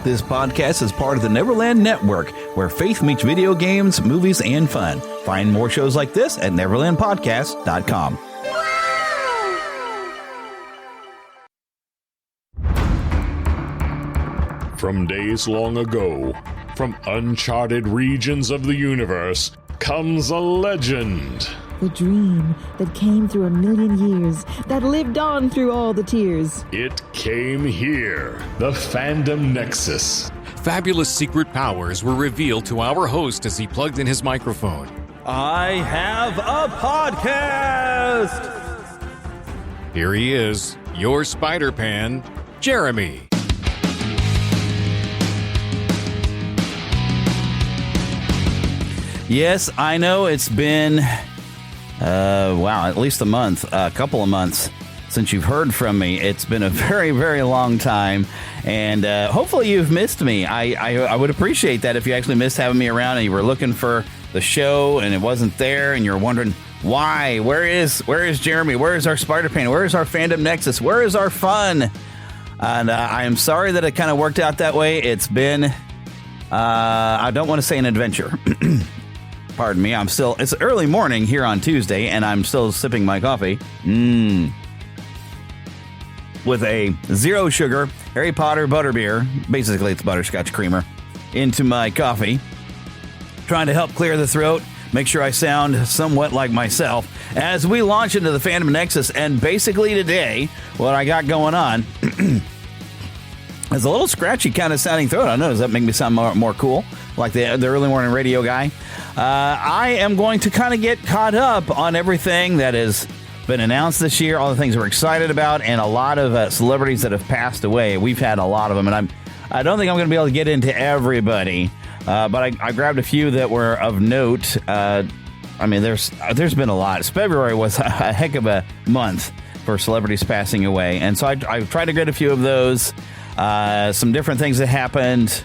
This podcast is part of the Neverland Network, where faith meets video games, movies, and fun. Find more shows like this at neverlandpodcast.com. From days long ago, from uncharted regions of the universe, comes a legend. The dream that came through a million years, that lived on through all the tears. It came here, the Fandom Nexus. Fabulous secret powers were revealed to our host as he plugged in his microphone. I have a podcast! Here he is, your Spider-Pan, Jeremy. Yes, I know it's been, at least a couple of months since you've heard from me. It's been a very, very long time, and hopefully you've missed me. I would appreciate that if you actually missed having me around and you were looking for the show and it wasn't there and you're wondering why. Where is Jeremy? Where is our Spider-Pan? Where is our Fandom Nexus? Where is our fun? And I am sorry that it kind of worked out that way. It's been, I don't want to say an adventure. Pardon me, it's early morning here on Tuesday, and I'm still sipping my coffee. With a zero sugar Harry Potter butterbeer, basically it's butterscotch creamer, into my coffee. Trying to help clear the throat, make sure I sound somewhat like myself, as we launch into the Fandom Nexus. And basically today, what I got going on is a little scratchy kind of sounding throat. I know, does that make me sound more cool, like the early morning radio guy? I am going to kind of get caught up on everything that has been announced this year, all the things we're excited about, and a lot of celebrities that have passed away. We've had a lot of them, and I don't think I'm going to be able to get into everybody, but I grabbed a few that were of note. There's been a lot. February was a heck of a month for celebrities passing away, and so I tried to get a few of those. Some different things that happened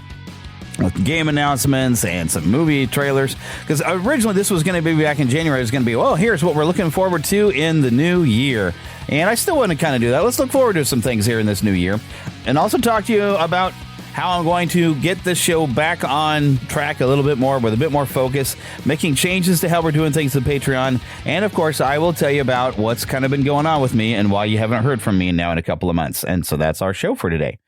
with game announcements and some movie trailers, because originally this was going to be back in January. It was going to be, well, here's what we're looking forward to in the new year, and I still want to kind of do that. Let's look forward to some things here in this new year, and also talk to you about how I'm going to get this show back on track a little bit more, with a bit more focus, making changes to how we're doing things to Patreon, and of course I will tell you about what's kind of been going on with me and why you haven't heard from me now in a couple of months. And so that's our show for today.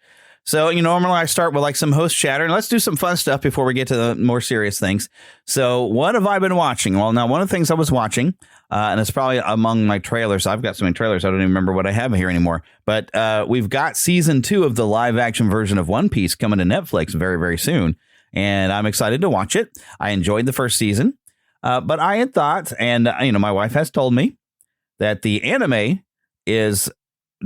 So, normally I start with like some host chatter, and let's do some fun stuff before we get to the more serious things. So what have I been watching? Well, now, one of the things I was watching, and it's probably among my trailers. I've got so many trailers, I don't even remember what I have here anymore. But we've got season 2 of the live action version of One Piece coming to Netflix very, very soon. And I'm excited to watch it. I enjoyed the first season, but I had thought, and, my wife has told me that the anime is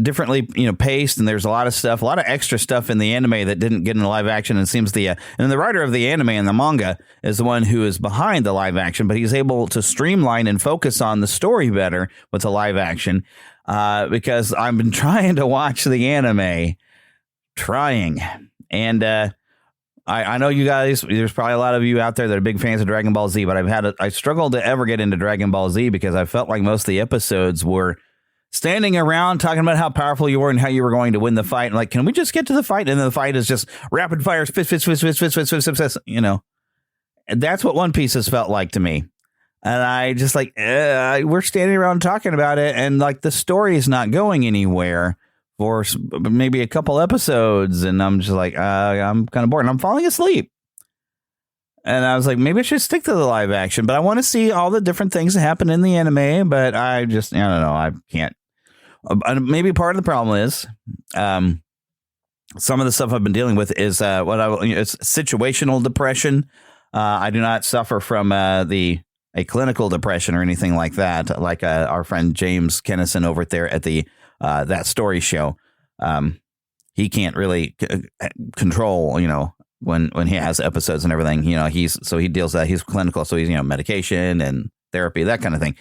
differently, paced, and there's a lot of extra stuff in the anime that didn't get in the live action. And it seems and the writer of the anime and the manga is the one who is behind the live action, but he's able to streamline and focus on the story better with the live action, because I've been trying to watch the anime, and I know you guys, there's probably a lot of you out there that are big fans of Dragon Ball Z, but I struggled to ever get into Dragon Ball Z because I felt like most of the episodes were standing around talking about how powerful you were and how you were going to win the fight. And like, can we just get to the fight? And then the fight is just rapid fire, fist. And that's what One Piece has felt like to me. And I just like, we're standing around talking about it, and like the story is not going anywhere for maybe a couple episodes. And I'm just like, I'm kind of bored, and I'm falling asleep. And I was like, maybe I should stick to the live action, but I want to see all the different things that happen in the anime. But I don't know. I can't. Maybe part of the problem is some of the stuff I've been dealing with is it's situational depression. I do not suffer from a clinical depression or anything like that, like our friend James Kennison over there at the That Story show. He can't really control, when he has episodes and everything. He deals with that. He's clinical, so he's medication and therapy, that kind of thing.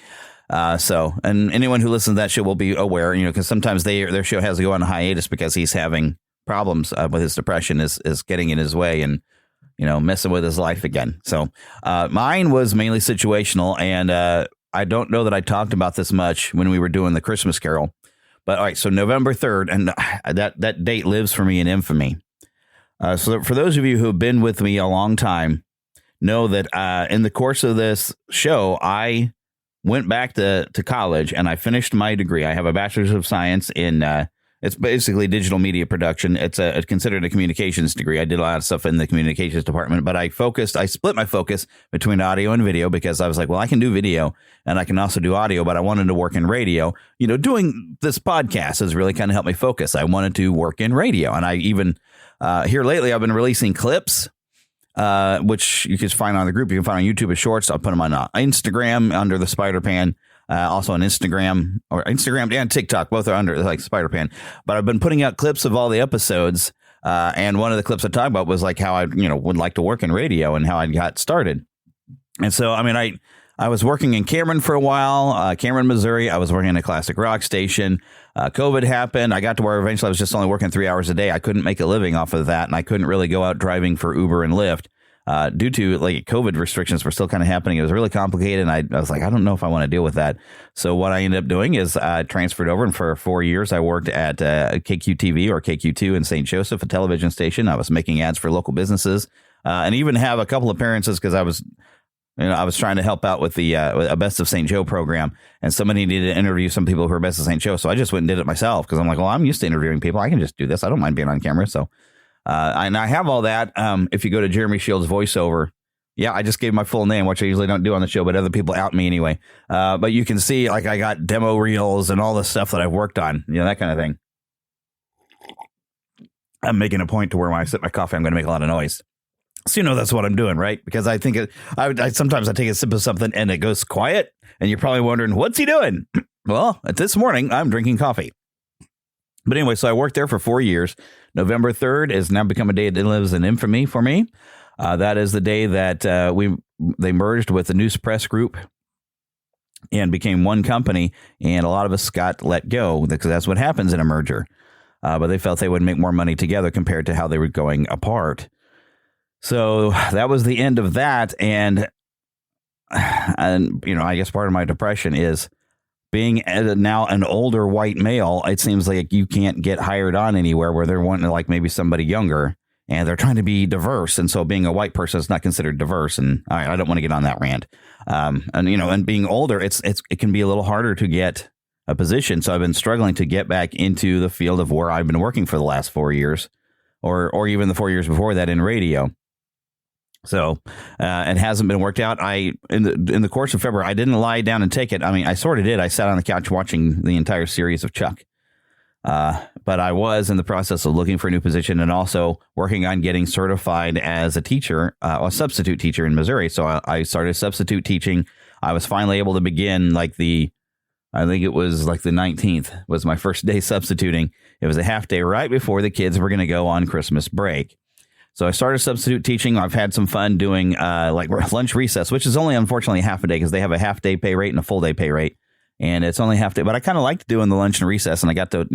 And anyone who listens to that show will be aware, because sometimes their show has to go on a hiatus because he's having problems with his depression is getting in his way and, messing with his life again. So mine was mainly situational. And I don't know that I talked about this much when we were doing the Christmas Carol. But all right, so November 3rd, and that date lives for me in infamy. So for those of you who have been with me a long time, know that in the course of this show, I went back to college and I finished my degree. I have a bachelor's of science in it's basically digital media production. It's considered a communications degree. I did a lot of stuff in the communications department, but I split my focus between audio and video because I was like, well, I can do video and I can also do audio, but I wanted to work in radio. Doing this podcast has really kind of helped me focus. I wanted to work in radio. And I even here lately, I've been releasing clips, which you can find on the group. You can find on YouTube as shorts. I'll put them on Instagram under the Spider Pan. Also on Instagram and TikTok, both are under like Spider Pan. But I've been putting out clips of all the episodes. And one of the clips I talked about was like how I, would like to work in radio and how I got started. And so, I was working in Cameron for a while, Cameron, Missouri. I was working in a classic rock station. COVID happened. I got to where eventually I was just only working 3 hours a day. I couldn't make a living off of that. And I couldn't really go out driving for Uber and Lyft. Due to like COVID restrictions were still kind of happening. It was really complicated. And I was like, I don't know if I want to deal with that. So what I ended up doing is I transferred over. And for 4 years, I worked at KQTV or KQ2 in St. Joseph, a television station. I was making ads for local businesses and even have a couple appearances because I was trying to help out with the a Best of St. Joe program. And somebody needed to interview some people who are Best of St. Joe. So I just went and did it myself because I'm like, well, I'm used to interviewing people. I can just do this. I don't mind being on camera. So and I have all that. If you go to Jeremy Shields voiceover, yeah, I just gave my full name, which I usually don't do on the show, but other people out me anyway. But you can see like I got demo reels and all the stuff that I've worked on, that kind of thing. I'm making a point to where when I sip my coffee, I'm going to make a lot of noise. So, that's what I'm doing, right? Because I think sometimes I take a sip of something and it goes quiet and you're probably wondering, what's he doing? Well, this morning I'm drinking coffee. But anyway, so I worked there for 4 years. November 3rd has now become a day that lives in infamy for me. That is the day that they merged with the News Press Group and became one company. And a lot of us got let go because that's what happens in a merger. But they felt they would make more money together compared to how they were going apart. So that was the end of that. And I guess part of my depression is being now an older white male. It seems like you can't get hired on anywhere where they're wanting like maybe somebody younger and they're trying to be diverse. And so being a white person is not considered diverse. And I don't want to get on that rant. And being older, it can be a little harder to get a position. So I've been struggling to get back into the field of where I've been working for the last 4 years or even the 4 years before that in radio. So it hasn't been worked out. In the course of February, I didn't lie down and take it. I sort of did. I sat on the couch watching the entire series of Chuck. But I was in the process of looking for a new position and also working on getting certified as a teacher, a substitute teacher in Missouri. So I started substitute teaching. I was finally able to begin I think it was like the 19th was my first day substituting. It was a half day right before the kids were going to go on Christmas break. So I started substitute teaching. I've had some fun doing like lunch recess, which is only unfortunately half a day because they have a half day pay rate and a full day pay rate. And it's only half day. But I kind of liked doing the lunch and recess. And I got to,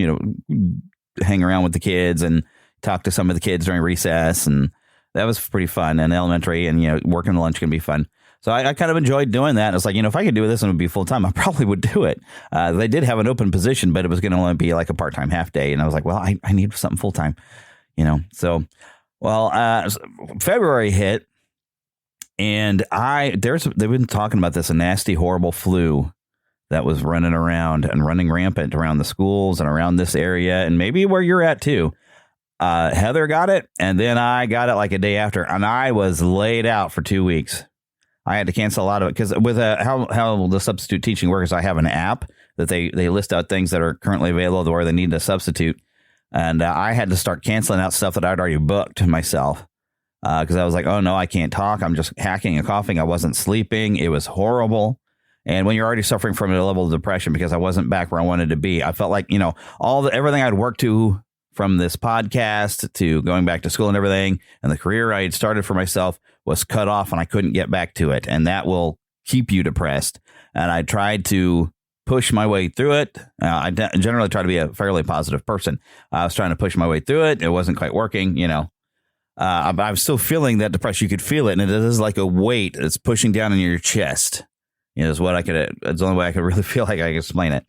hang around with the kids and talk to some of the kids during recess. And that was pretty fun. And elementary and, working the lunch can be fun. So I kind of enjoyed doing that. It's like, if I could do this and it would be full time, I probably would do it. They did have an open position, but it was going to only be like a part time half day. And I was like, well, I need something full time, so. Well, February hit, and they've been talking about this, a nasty, horrible flu that was running around and running rampant around the schools and around this area, and maybe where you're at too. Heather got it, and then I got it like a day after, and I was laid out for 2 weeks. I had to cancel a lot of it because with how the substitute teaching works, I have an app that they list out things that are currently available where they need a substitute. And I had to start canceling out stuff that I'd already booked myself because I was like, oh, no, I can't talk. I'm just hacking and coughing. I wasn't sleeping. It was horrible. And when you're already suffering from a level of depression because I wasn't back where I wanted to be, I felt like, everything I'd worked to from this podcast to going back to school and everything and the career I had started for myself was cut off and I couldn't get back to it. And that will keep you depressed. And I tried to push my way through it. I generally try to be a fairly positive person. I was trying to push my way through it. It wasn't quite working, but I'm still feeling that depression. You could feel it. And it is like a weight that's pushing down in your chest. Is what it's the only way I could really feel like I can explain it.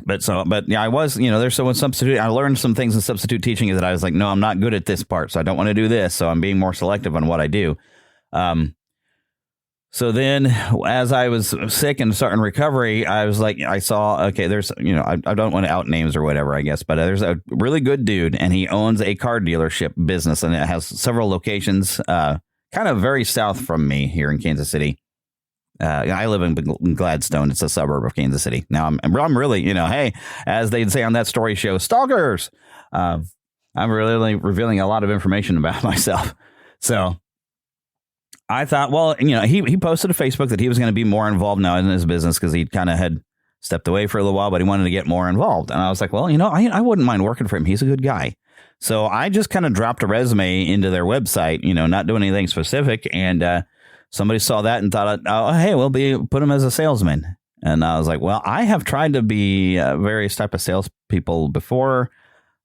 But yeah, I was, there's someone substitute. I learned some things in substitute teaching that I was like, no, I'm not good at this part. So I don't want to do this. So I'm being more selective on what I do. So then as I was sick and starting recovery, I was like, I saw, okay, there's, I don't want to out names or whatever, I guess, but there's a really good dude and he owns a car dealership business and it has several locations, kind of very south from me here in Kansas City. I live in Gladstone. It's a suburb of Kansas City. Now I'm really, hey, as they'd say on that story show, stalkers. I'm really revealing a lot of information about myself. So I thought, well, he posted to Facebook that he was going to be more involved now in his business because he kind of had stepped away for a little while, but he wanted to get more involved. And I was like, well, I wouldn't mind working for him. He's a good guy. So I just kind of dropped a resume into their website, not doing anything specific. And somebody saw that and thought, oh, hey, put him as a salesman. And I was like, well, I have tried to be various type of salespeople before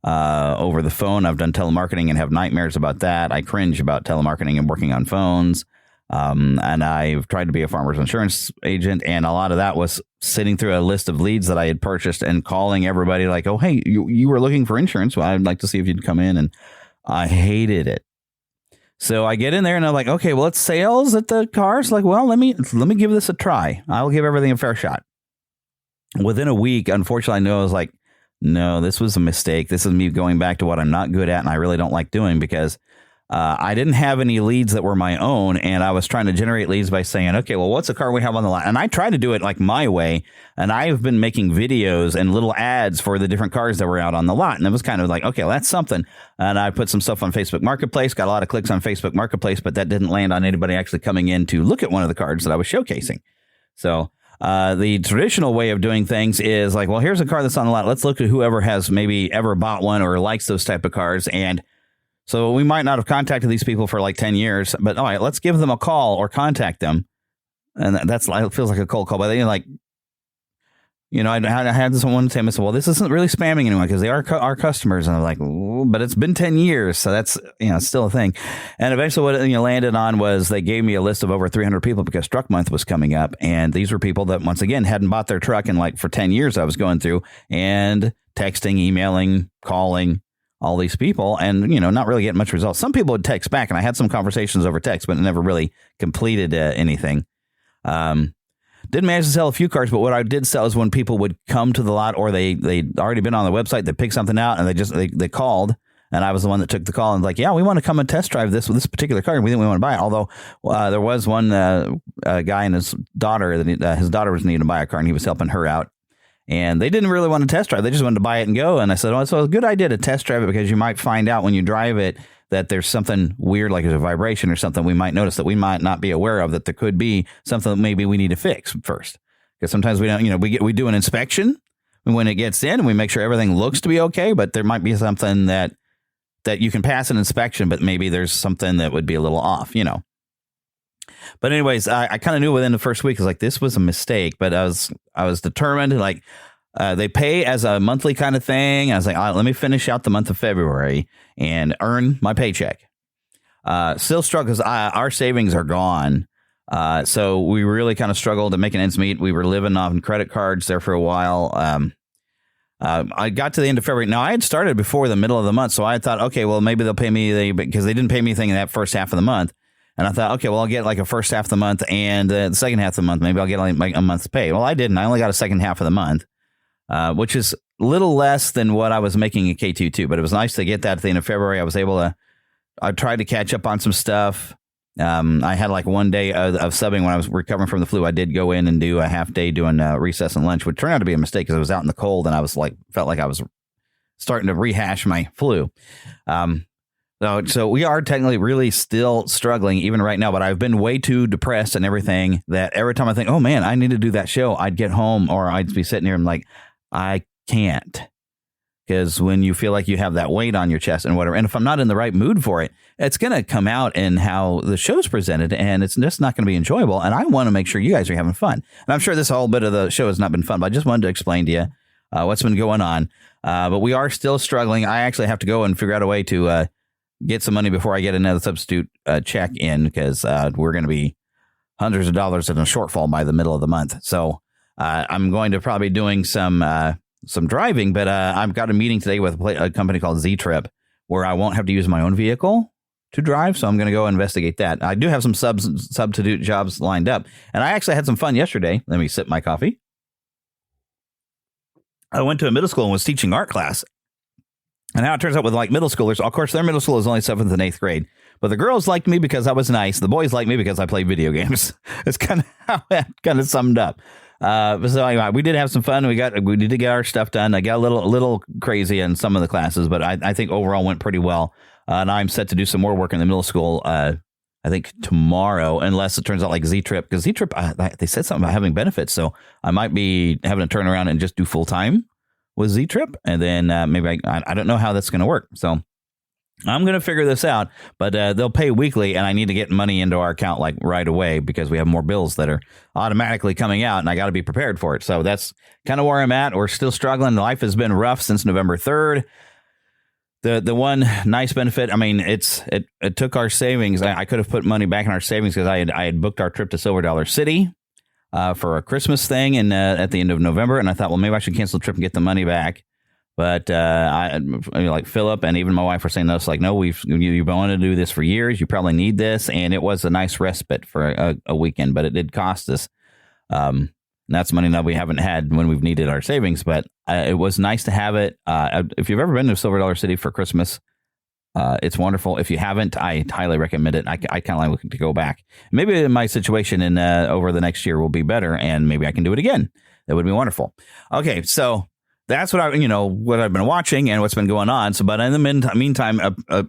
over the phone. I've done telemarketing and have nightmares about that. I cringe about telemarketing and working on phones. And I've tried to be a farmer's insurance agent. And a lot of that was sitting through a list of leads that I had purchased and calling everybody like, oh, hey, you were looking for insurance. Well, I'd like to see if you'd come in. And I hated it. So I get in there and I'm like, okay, well, it's sales at the cars. Like, well, let me give this a try. I'll give everything a fair shot. Within a week, unfortunately, I knew I was like, no, this was a mistake. This is me going back to what I'm not good at and I really don't like doing because I didn't have any leads that were my own. And I was trying to generate leads by saying, okay, well, what's the car we have on the lot? And I tried to do it like my way. And I've been making videos and little ads for the different cars that were out on the lot. And it was kind of like, okay, well, that's something. And I put some stuff on Facebook Marketplace, got a lot of clicks on Facebook Marketplace, but that didn't land on anybody actually coming in to look at one of the cars that I was showcasing. So the traditional way of doing things is like, well, here's a car that's on the lot. Let's look at whoever has maybe ever bought one or likes those type of cars. And so we might not have contacted these people for like 10 years, but all right, let's give them a call or contact them. And it feels like a cold call, but then I had this one time. I said, well, this isn't really spamming anyone because they are our customers. And I'm like, but it's been 10 years. So that's, still a thing. And eventually what it landed on was they gave me a list of over 300 people because truck month was coming up. And these were people that once again hadn't bought their truck in like for 10 years I was going through and texting, emailing, calling all these people and, not really getting much results. Some people would text back and I had some conversations over text, but never really completed anything. Didn't manage to sell a few cars, but what I did sell is when people would come to the lot or they'd already been on the website, they picked something out and they called and I was the one that took the call and like, yeah, we want to come and test drive this particular car and we think we want to buy it. Although there was one guy and his daughter was needing to buy a car and he was helping her out. And they didn't really want to test drive. They just wanted to buy it and go. And I said, oh, it's a good idea to test drive it because you might find out when you drive it that there's something weird, like there's a vibration or something we might notice that we might not be aware of, that there could be something that maybe we need to fix first. Because sometimes we don't, we do an inspection when it gets in and we make sure everything looks to be okay. But there might be something that you can pass an inspection, but maybe there's something that would be a little off, But anyways, I kind of knew within the first week, like this was a mistake, but I was determined. Like they pay as a monthly kind of thing. I was like, let me finish out the month of February and earn my paycheck. Still struggle because our savings are gone. So we really kind of struggled to make ends meet. We were living off credit cards there for a while. I got to the end of February. Now I had started before the middle of the month, so I thought, okay, well maybe they'll pay me because they didn't pay me anything in that first half of the month. And I thought, okay, well, I'll get like a first half of the month and the second half of the month. Maybe I'll get like a month's pay. Well, I didn't. I only got a second half of the month, which is a little less than what I was making at K22. But it was nice to get that at the end of February. I tried to catch up on some stuff. I had like one day of subbing when I was recovering from the flu. I did go in and do a half day doing recess and lunch, which turned out to be a mistake because I was out in the cold and I was felt like I was starting to rehash my flu. So we are technically really still struggling even right now, but I've been way too depressed and everything that every time I think, oh man, I need to do that show, I'd get home or I'd be sitting here and like, I can't. Because when you feel like you have that weight on your chest and whatever, and if I'm not in the right mood for it, it's going to come out in how the show's presented and it's just not going to be enjoyable. And I want to make sure you guys are having fun. And I'm sure this whole bit of the show has not been fun, but I just wanted to explain to you what's been going on. But we are still struggling. I actually have to go and figure out a way to get some money before I get another substitute check in because we're going to be hundreds of dollars in a shortfall by the middle of the month. So I'm going to probably doing some some driving, but I've got a meeting today with a company called Z-Trip where I won't have to use my own vehicle to drive. So I'm going to go investigate that. I do have some substitute jobs lined up. And I actually had some fun yesterday. Let me sip my coffee. I went to a middle school and was teaching art class. And how it turns out with like middle schoolers, of course, their middle school is only 7th and 8th grade. But the girls liked me because I was nice. The boys liked me because I played video games. It's kind of how that kind of summed up. So anyway, we did have some fun. We did get our stuff done. I got a little crazy in some of the classes, but I think overall went pretty well. And I'm set to do some more work in the middle school. I think tomorrow, unless it turns out like Z-Trip, because Z-Trip, they said something about having benefits. So I might be having to turn around and just do full time with Z-Trip. And then maybe I don't know how that's going to work. So I'm going to figure this out, but they'll pay weekly and I need to get money into our account like right away because we have more bills that are automatically coming out and I got to be prepared for it. So that's kind of where I'm at. We're still struggling. Life has been rough since November 3rd. The one nice benefit, I mean, it took our savings. I could have put money back in our savings because I had booked our trip to Silver Dollar City for a Christmas thing and at the end of November. And I thought, well, maybe I should cancel the trip and get the money back. But I like Philip and even my wife were saying this, like, no, you've wanted to do this for years. You probably need this. And it was a nice respite for a weekend, but it did cost us. And that's money that we haven't had when we've needed our savings. But it was nice to have it. If you've ever been to Silver Dollar City for Christmas, it's wonderful. If you haven't, I highly recommend it. I kind of like to go back. Maybe my situation in over the next year will be better and maybe I can do it again. That would be wonderful. Okay, so that's what what I've been watching and what's been going on. So, but in the meantime,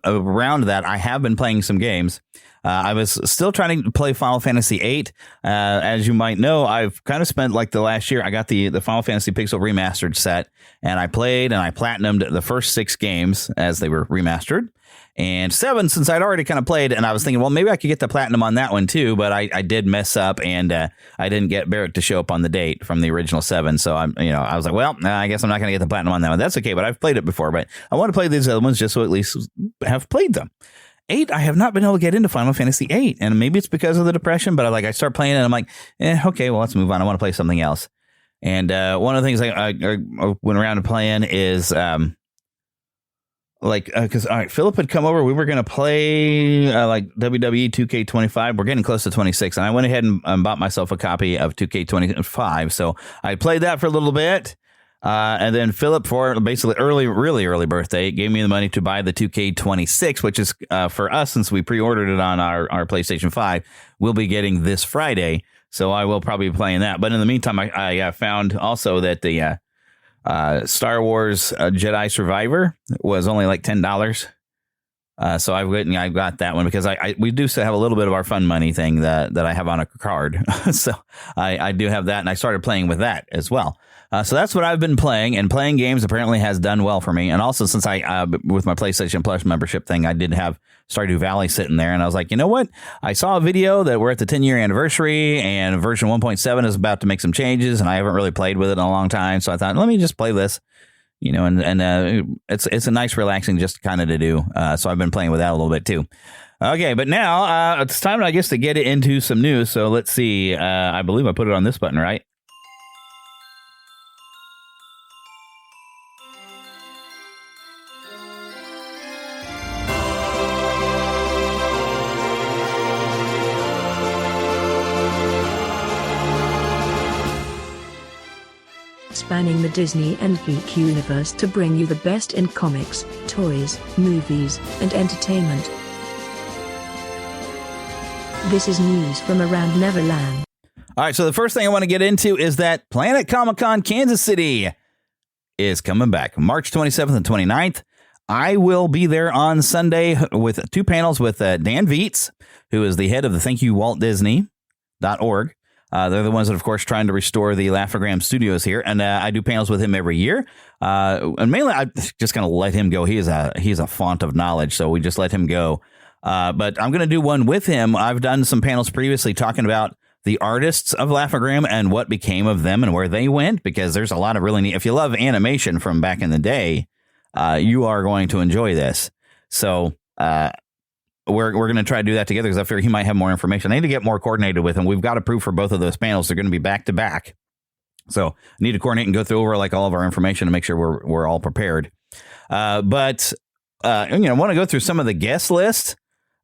around that, I have been playing some games. I was still trying to play Final Fantasy VIII. As you might know, I've kind of spent like the last year. I got the Final Fantasy Pixel Remastered set, and I played and I platinumed the first 6 games as they were remastered. And 7, since I'd already kind of played, and I was thinking, well, maybe I could get the platinum on that one too, but I did mess up, and I didn't get Barrett to show up on the date from the original 7. So I was like, well, I guess I'm not going to get the platinum on that one. That's okay, but I've played it before. But I want to play these other ones just so at least have played them. 8, I have not been able to get into Final Fantasy 8, and maybe it's because of the depression. But I start playing it, and I'm like, okay, well, let's move on. I want to play something else. And one of the things I went around and playing is because all right, Philip had come over. We were going to play like WWE 2K25. We're getting close to 26, and I went ahead and bought myself a copy of 2K25. So I played that for a little bit, and then Philip, for basically really early birthday, gave me the money to buy the 2K26, which is for us, since we pre-ordered it on our PlayStation 5. We'll be getting this Friday, so I will probably be playing that. But in the meantime, I found also that the Star Wars Jedi Survivor was only like $10. So I got that one because we do still have a little bit of our fun money thing that I have on a card. So I do have that, and I started playing with that as well. So that's what I've been playing, and playing games apparently has done well for me. And also, since I with my PlayStation Plus membership thing, I did have Stardew Valley sitting there, and I was like, you know what? I saw a video that we're at the 10-year anniversary, and version 1.7 is about to make some changes, and I haven't really played with it in a long time. So I thought, let me just play this, and it's a nice, relaxing, just kind of to do. So I've been playing with that a little bit too. Okay, but now it's time, I guess, to get it into some news. So let's see. I believe I put it on this button, right? Spanning the Disney and geek universe to bring you the best in comics, toys, movies, and entertainment. This is news from around Neverland. All right, so the first thing I want to get into is that Planet Comic-Con Kansas City is coming back March 27th and 29th. I will be there on Sunday with 2 panels with Dan Vietz, who is the head of the ThankYouWaltDisney.org. They're the ones that, of course, trying to restore the Laugh-O-Gram studios here. And I do panels with him every year. And mainly, I just going to let him go. He's a font of knowledge, so we just let him go. But I'm going to do one with him. I've done some panels previously talking about the artists of Laugh-O-Gram and what became of them and where they went, because there's a lot of really neat. If you love animation from back in the day, you are going to enjoy this. So we're going to try to do that together because I figure he might have more information. I need to get more coordinated with him. We've got approved for both of those panels. They're going to be back to back. So I need to coordinate and go through over like all of our information to make sure we're all prepared. But want to go through some of the guest list.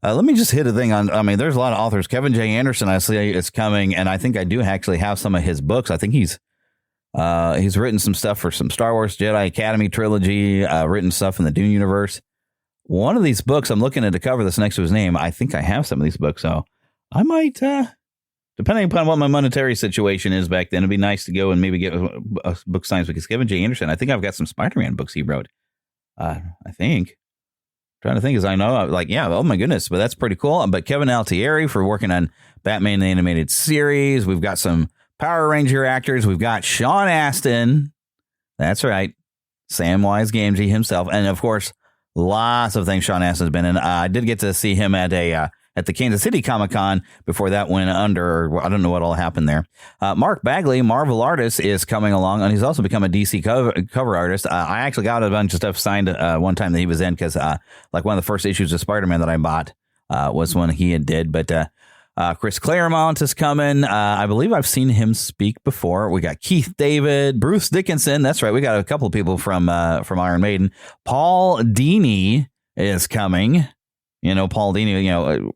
Let me just hit a thing on. I mean, there's a lot of authors. Kevin J. Anderson, I see, is coming, and I think I do actually have some of his books. I think he's written some stuff for some Star Wars Jedi Academy trilogy, written stuff in the Dune universe. One of these books, I'm looking at the cover that's next to his name. I think I have some of these books, so I might, depending upon what my monetary situation is back then, it'd be nice to go and maybe get a book signed because Kevin J. Anderson, I think I've got some Spider-Man books he wrote. I think. Trying to think as I know, like, yeah, oh my goodness, but that's pretty cool. But Kevin Altieri for working on Batman the Animated Series. We've got some Power Ranger actors. We've got Sean Astin. That's right. Samwise Gamgee himself. And of course, lots of things Sean Astin's been in. I did get to see him at the Kansas City Comic-Con before that went under. I don't know what all happened there. Mark Bagley, Marvel artist, is coming along, and he's also become a DC cover artist. I actually got a bunch of stuff signed one time that he was in because like one of the first issues of Spider-Man that I bought was one he did. But Chris Claremont is coming. I believe I've seen him speak before. We got Keith David, Bruce Dickinson. That's right. We got a couple of people from Iron Maiden. Paul Dini is coming. Paul Dini,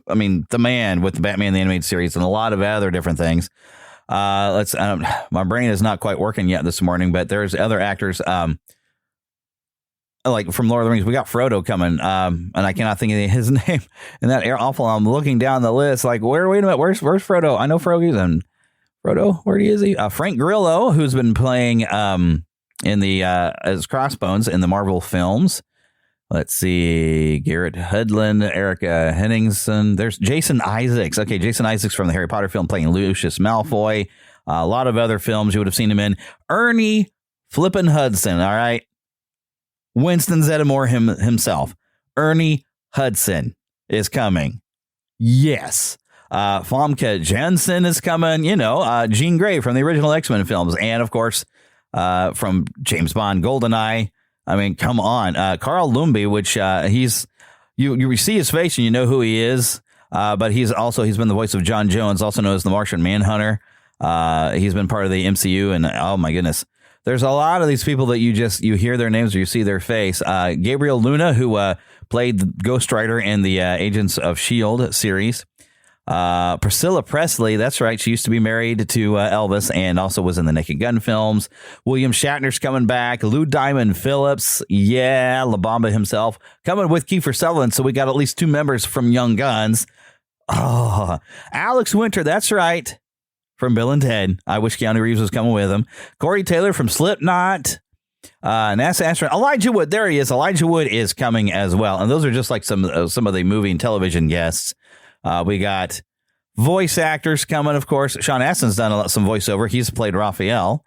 I mean, the man with the Batman the Animated Series and a lot of other different things. My brain is not quite working yet this morning, but there's other actors like from Lord of the Rings. We got Frodo coming, and I cannot think of his name. And that awful. I'm looking down the list, like, wait a minute, where's Frodo? I know Frodo's and Frodo. Where is he? Frank Grillo, who's been playing in the as Crossbones in the Marvel films. Let's see, Garrett Hedlund, Erica Henningsen. There's Jason Isaacs. Okay, Jason Isaacs from the Harry Potter film playing Lucius Malfoy. A lot of other films you would have seen him in. Ernie Flippin' Hudson, all right? Winston Zeddemore himself. Ernie Hudson is coming. Yes. Famke Janssen is coming. Jean Grey from the original X-Men films. And, of course, from James Bond, GoldenEye. I mean, come on. Carl Lumby, which he's you see his face and you know who he is. But he's been the voice of John Jones, also known as the Martian Manhunter. He's been part of the MCU. And oh, my goodness, there's a lot of these people that you hear their names or you see their face. Gabriel Luna, who played Ghost Rider in the Agents of S.H.I.E.L.D. series. Priscilla Presley, that's right. She used to be married to Elvis and also was in the Naked Gun films. William Shatner's coming back. Lou Diamond Phillips. Yeah, La Bamba himself. Coming with Kiefer Sutherland. So we got at least 2 members from Young Guns. Oh, Alex Winter. That's right. From Bill and Ted. I wish Keanu Reeves was coming with him. Corey Taylor from Slipknot. NASA astronaut Elijah Wood. There he is. Elijah Wood is coming as well. And those are just like some of the movie and television guests. We got voice actors coming, of course. Sean Astin's done some voiceover. He's played Raphael.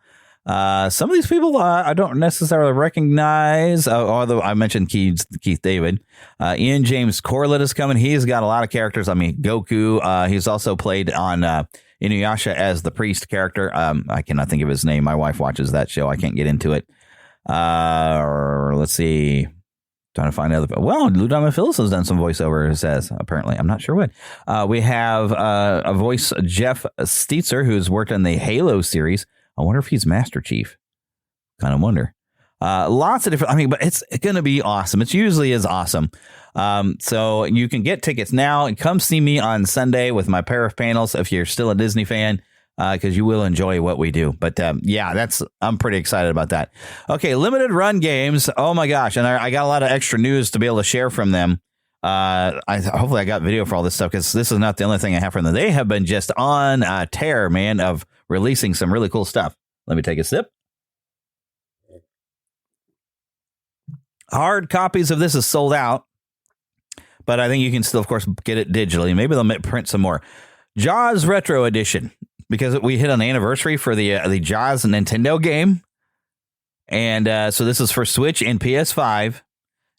Some of these people I don't necessarily recognize, although I mentioned Keith David. Ian James Corlett is coming. He's got a lot of characters. I mean, Goku. He's also played on Inuyasha as the priest character. I cannot think of his name. My wife watches that show. I can't get into it. Let's see. Trying to find other. Well, Lou Diamond Phillips has done some voiceover, it says, apparently. I'm not sure what. We have a voice, Jeff Steitzer, who's worked on the Halo series. I wonder if he's Master Chief. Kind of wonder. Lots of different. But it's going to be awesome. It usually is awesome. So you can get tickets now and come see me on Sunday with my pair of panels if you're still a Disney fan. Because you will enjoy what we do. But I'm pretty excited about that. Okay, limited run games. Oh my gosh. And I got a lot of extra news to be able to share from them. Hopefully I got video for all this stuff because this is not the only thing I have from them. They have been just on a tear, man, of releasing some really cool stuff. Let me take a sip. Hard copies of this is sold out. But I think you can still, of course, get it digitally. Maybe they'll print some more. Jaws Retro Edition. Because we hit an anniversary for the Jaws Nintendo game. And so this is for Switch and PS5.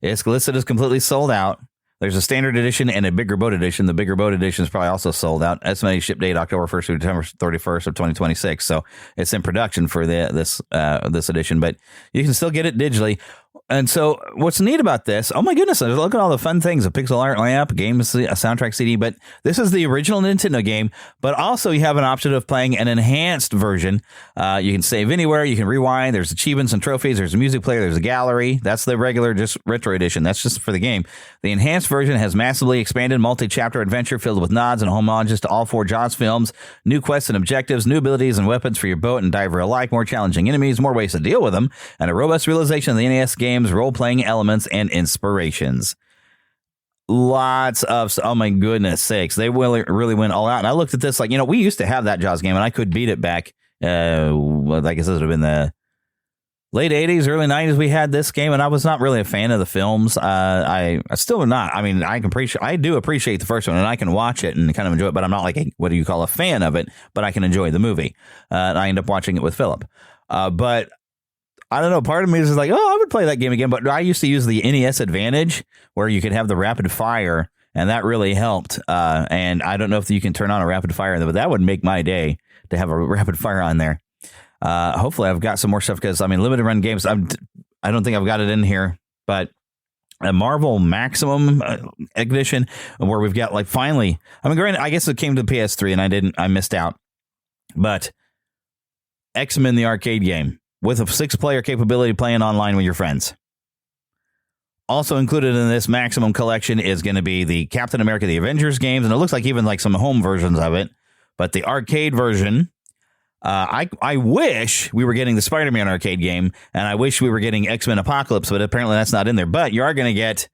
It's listed as completely sold out. There's a standard edition and a bigger boat edition. The bigger boat edition is probably also sold out. Estimated ship date October 1st through September 31st of 2026. So it's in production for this edition. But you can still get it digitally. And so what's neat about this, oh my goodness, look at all the fun things, a pixel art lamp, a game, a soundtrack CD, but this is the original Nintendo game, but also you have an option of playing an enhanced version. You can save anywhere, you can rewind, there's achievements and trophies, there's a music player, there's a gallery. That's the regular, just retro edition. That's just for the game. The enhanced version has massively expanded multi-chapter adventure filled with nods and homages to all 4 Jaws films, new quests and objectives, new abilities and weapons for your boat and diver alike, more challenging enemies, more ways to deal with them, and a robust realization of the NES game's role-playing elements and inspirations. Lots of, oh my goodness sakes, they really went all out. And I looked at this like, we used to have that Jaws game, and I could beat it back. I guess it would have been the late 80s, early 90s. We had this game, and I was not really a fan of the films. I still am not. I mean, I do appreciate the first one, and I can watch it and kind of enjoy it, but I'm not like what do you call a fan of it, but I can enjoy the movie. And I end up watching it with Philip. But I don't know. Part of me is like, I would play that game again. But I used to use the NES Advantage where you could have the rapid fire, and that really helped. And I don't know if you can turn on a rapid fire, but that would make my day to have a rapid fire on there. Hopefully I've got some more stuff because, limited run games, I don't think I've got it in here, but a Marvel Maximum edition where we've got finally, granted, I guess it came to the PS3 and I missed out, but X-Men the arcade game with a 6-player capability playing online with your friends. Also included in this Maximum collection is going to be the Captain America the Avengers games, and it looks like even some home versions of it, but the arcade version. I wish we were getting the Spider-Man arcade game, and I wish we were getting X-Men Apocalypse, but apparently that's not in there. But you are going to get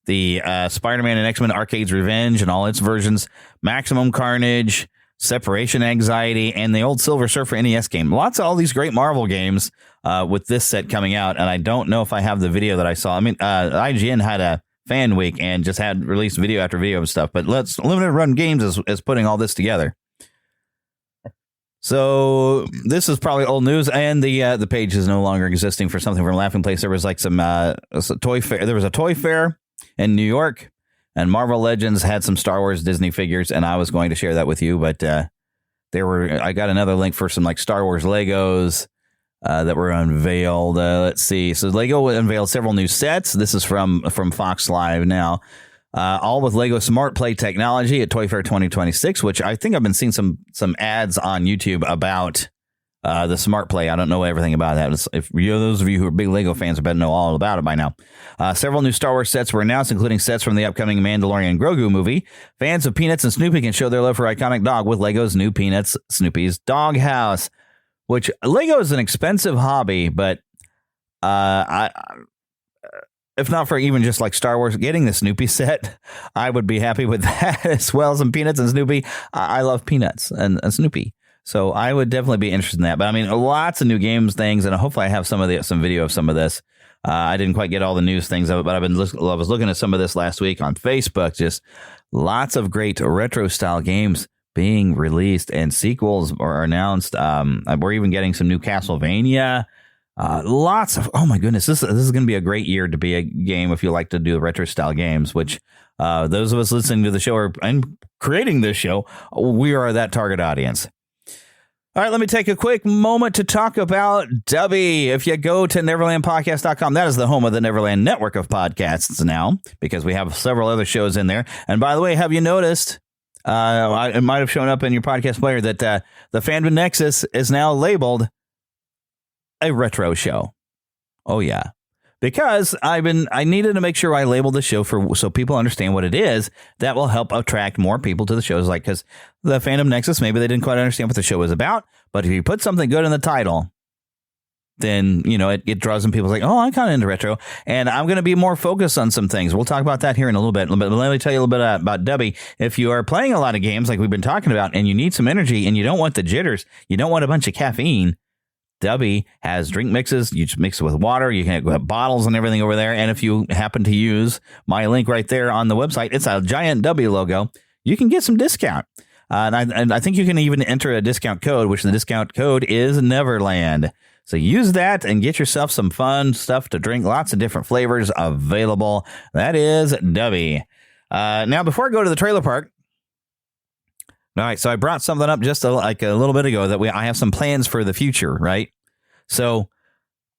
the Spider-Man and X-Men Arcades Revenge and all its versions, Maximum Carnage, Separation Anxiety, and the old Silver Surfer NES game. Lots of all these great Marvel games with this set coming out, and I don't know if I have the video that I saw. IGN had a fan week and just had released video after video of stuff, but Limited Run Games is putting all this together. So this is probably old news, and the page is no longer existing for something from Laughing Place. There was some toy fair. There was a toy fair in New York, and Marvel Legends had some Star Wars Disney figures, and I was going to share that with you, but I got another link for some Star Wars Legos that were unveiled. Let's see. So Lego unveiled several new sets. This is from Fox Live now. All with Lego Smart Play technology at Toy Fair 2026, which I think I've been seeing some ads on YouTube about the Smart Play. I don't know everything about that. If those of you who are big Lego fans, I bet know all about it by now. Several new Star Wars sets were announced, including sets from the upcoming Mandalorian Grogu movie. Fans of Peanuts and Snoopy can show their love for iconic dog with Lego's new Peanuts Snoopy's Doghouse, which Lego is an expensive hobby, but if not for even just Star Wars, getting the Snoopy set, I would be happy with that as well as some Peanuts and Snoopy. I love Peanuts and Snoopy. So I would definitely be interested in that. But lots of new games things, and hopefully I have some video of some of this. I didn't quite get all the news things of it, but I was looking at some of this last week on Facebook. Just lots of great retro style games being released, and sequels are announced. We're even getting some new Castlevania. Lots of, oh my goodness, this is going to be a great year to be a game if you like to do retro style games, which those of us listening to the show and creating this show, we are that target audience. All right, let me take a quick moment to talk about Dubby. If you go to neverlandpodcast.com, that is the home of the Neverland network of podcasts now, because we have several other shows in there. And by the way, have you noticed, it might have shown up in your podcast player that the Fandom Nexus is now labeled a retro show. Oh yeah, because I needed to make sure I labeled the show so people understand what it is. That will help attract more people to the shows, because the Fandom Nexus, maybe they didn't quite understand what the show was about, but if you put something good in the title, then it draws in people I'm kind of into retro, and I'm going to be more focused on some things. We'll talk about that here in a little bit. But let me tell you a little bit about Dubby. If you are playing a lot of games like we've been talking about, and you need some energy, and you don't want the jitters, you don't want a bunch of caffeine, Dubby has drink mixes. You just mix it with water. You can have bottles and everything over there. And if you happen to use my link right there on the website, it's a giant Dubby logo. You can get some discount. And I think you can even enter a discount code, which the discount code is Neverland. So use that and get yourself some fun stuff to drink. Lots of different flavors available. That is Dubby. Now, before I go to the trailer park, all right, so I brought something up just a little bit ago that I have some plans for the future, right? So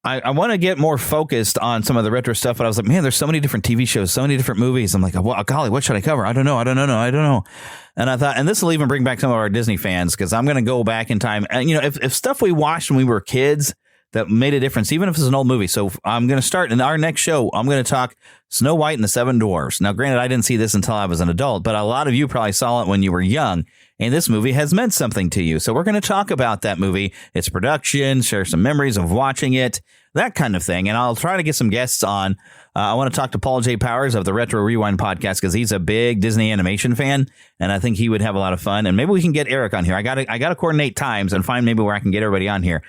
I want to get more focused on some of the retro stuff, but I was like, man, there's so many different TV shows, so many different movies. I'm like, well, golly, what should I cover? I don't know. And I thought, and this will even bring back some of our Disney fans, because I'm going to go back in time. And, if stuff we watched when we were kids that made a difference, even if it's an old movie. So I'm going to start in our next show. I'm going to talk Snow White and the Seven Dwarfs. Now, granted, I didn't see this until I was an adult, but a lot of you probably saw it when you were young. And this movie has meant something to you. So we're going to talk about that movie, its production, share some memories of watching it, that kind of thing. And I'll try to get some guests on. I want to talk to Paul J. Powers of the Retro Rewind podcast, because he's a big Disney animation fan, and I think he would have a lot of fun. And maybe we can get Eric on here. I got to coordinate times and find maybe where I can get everybody on here.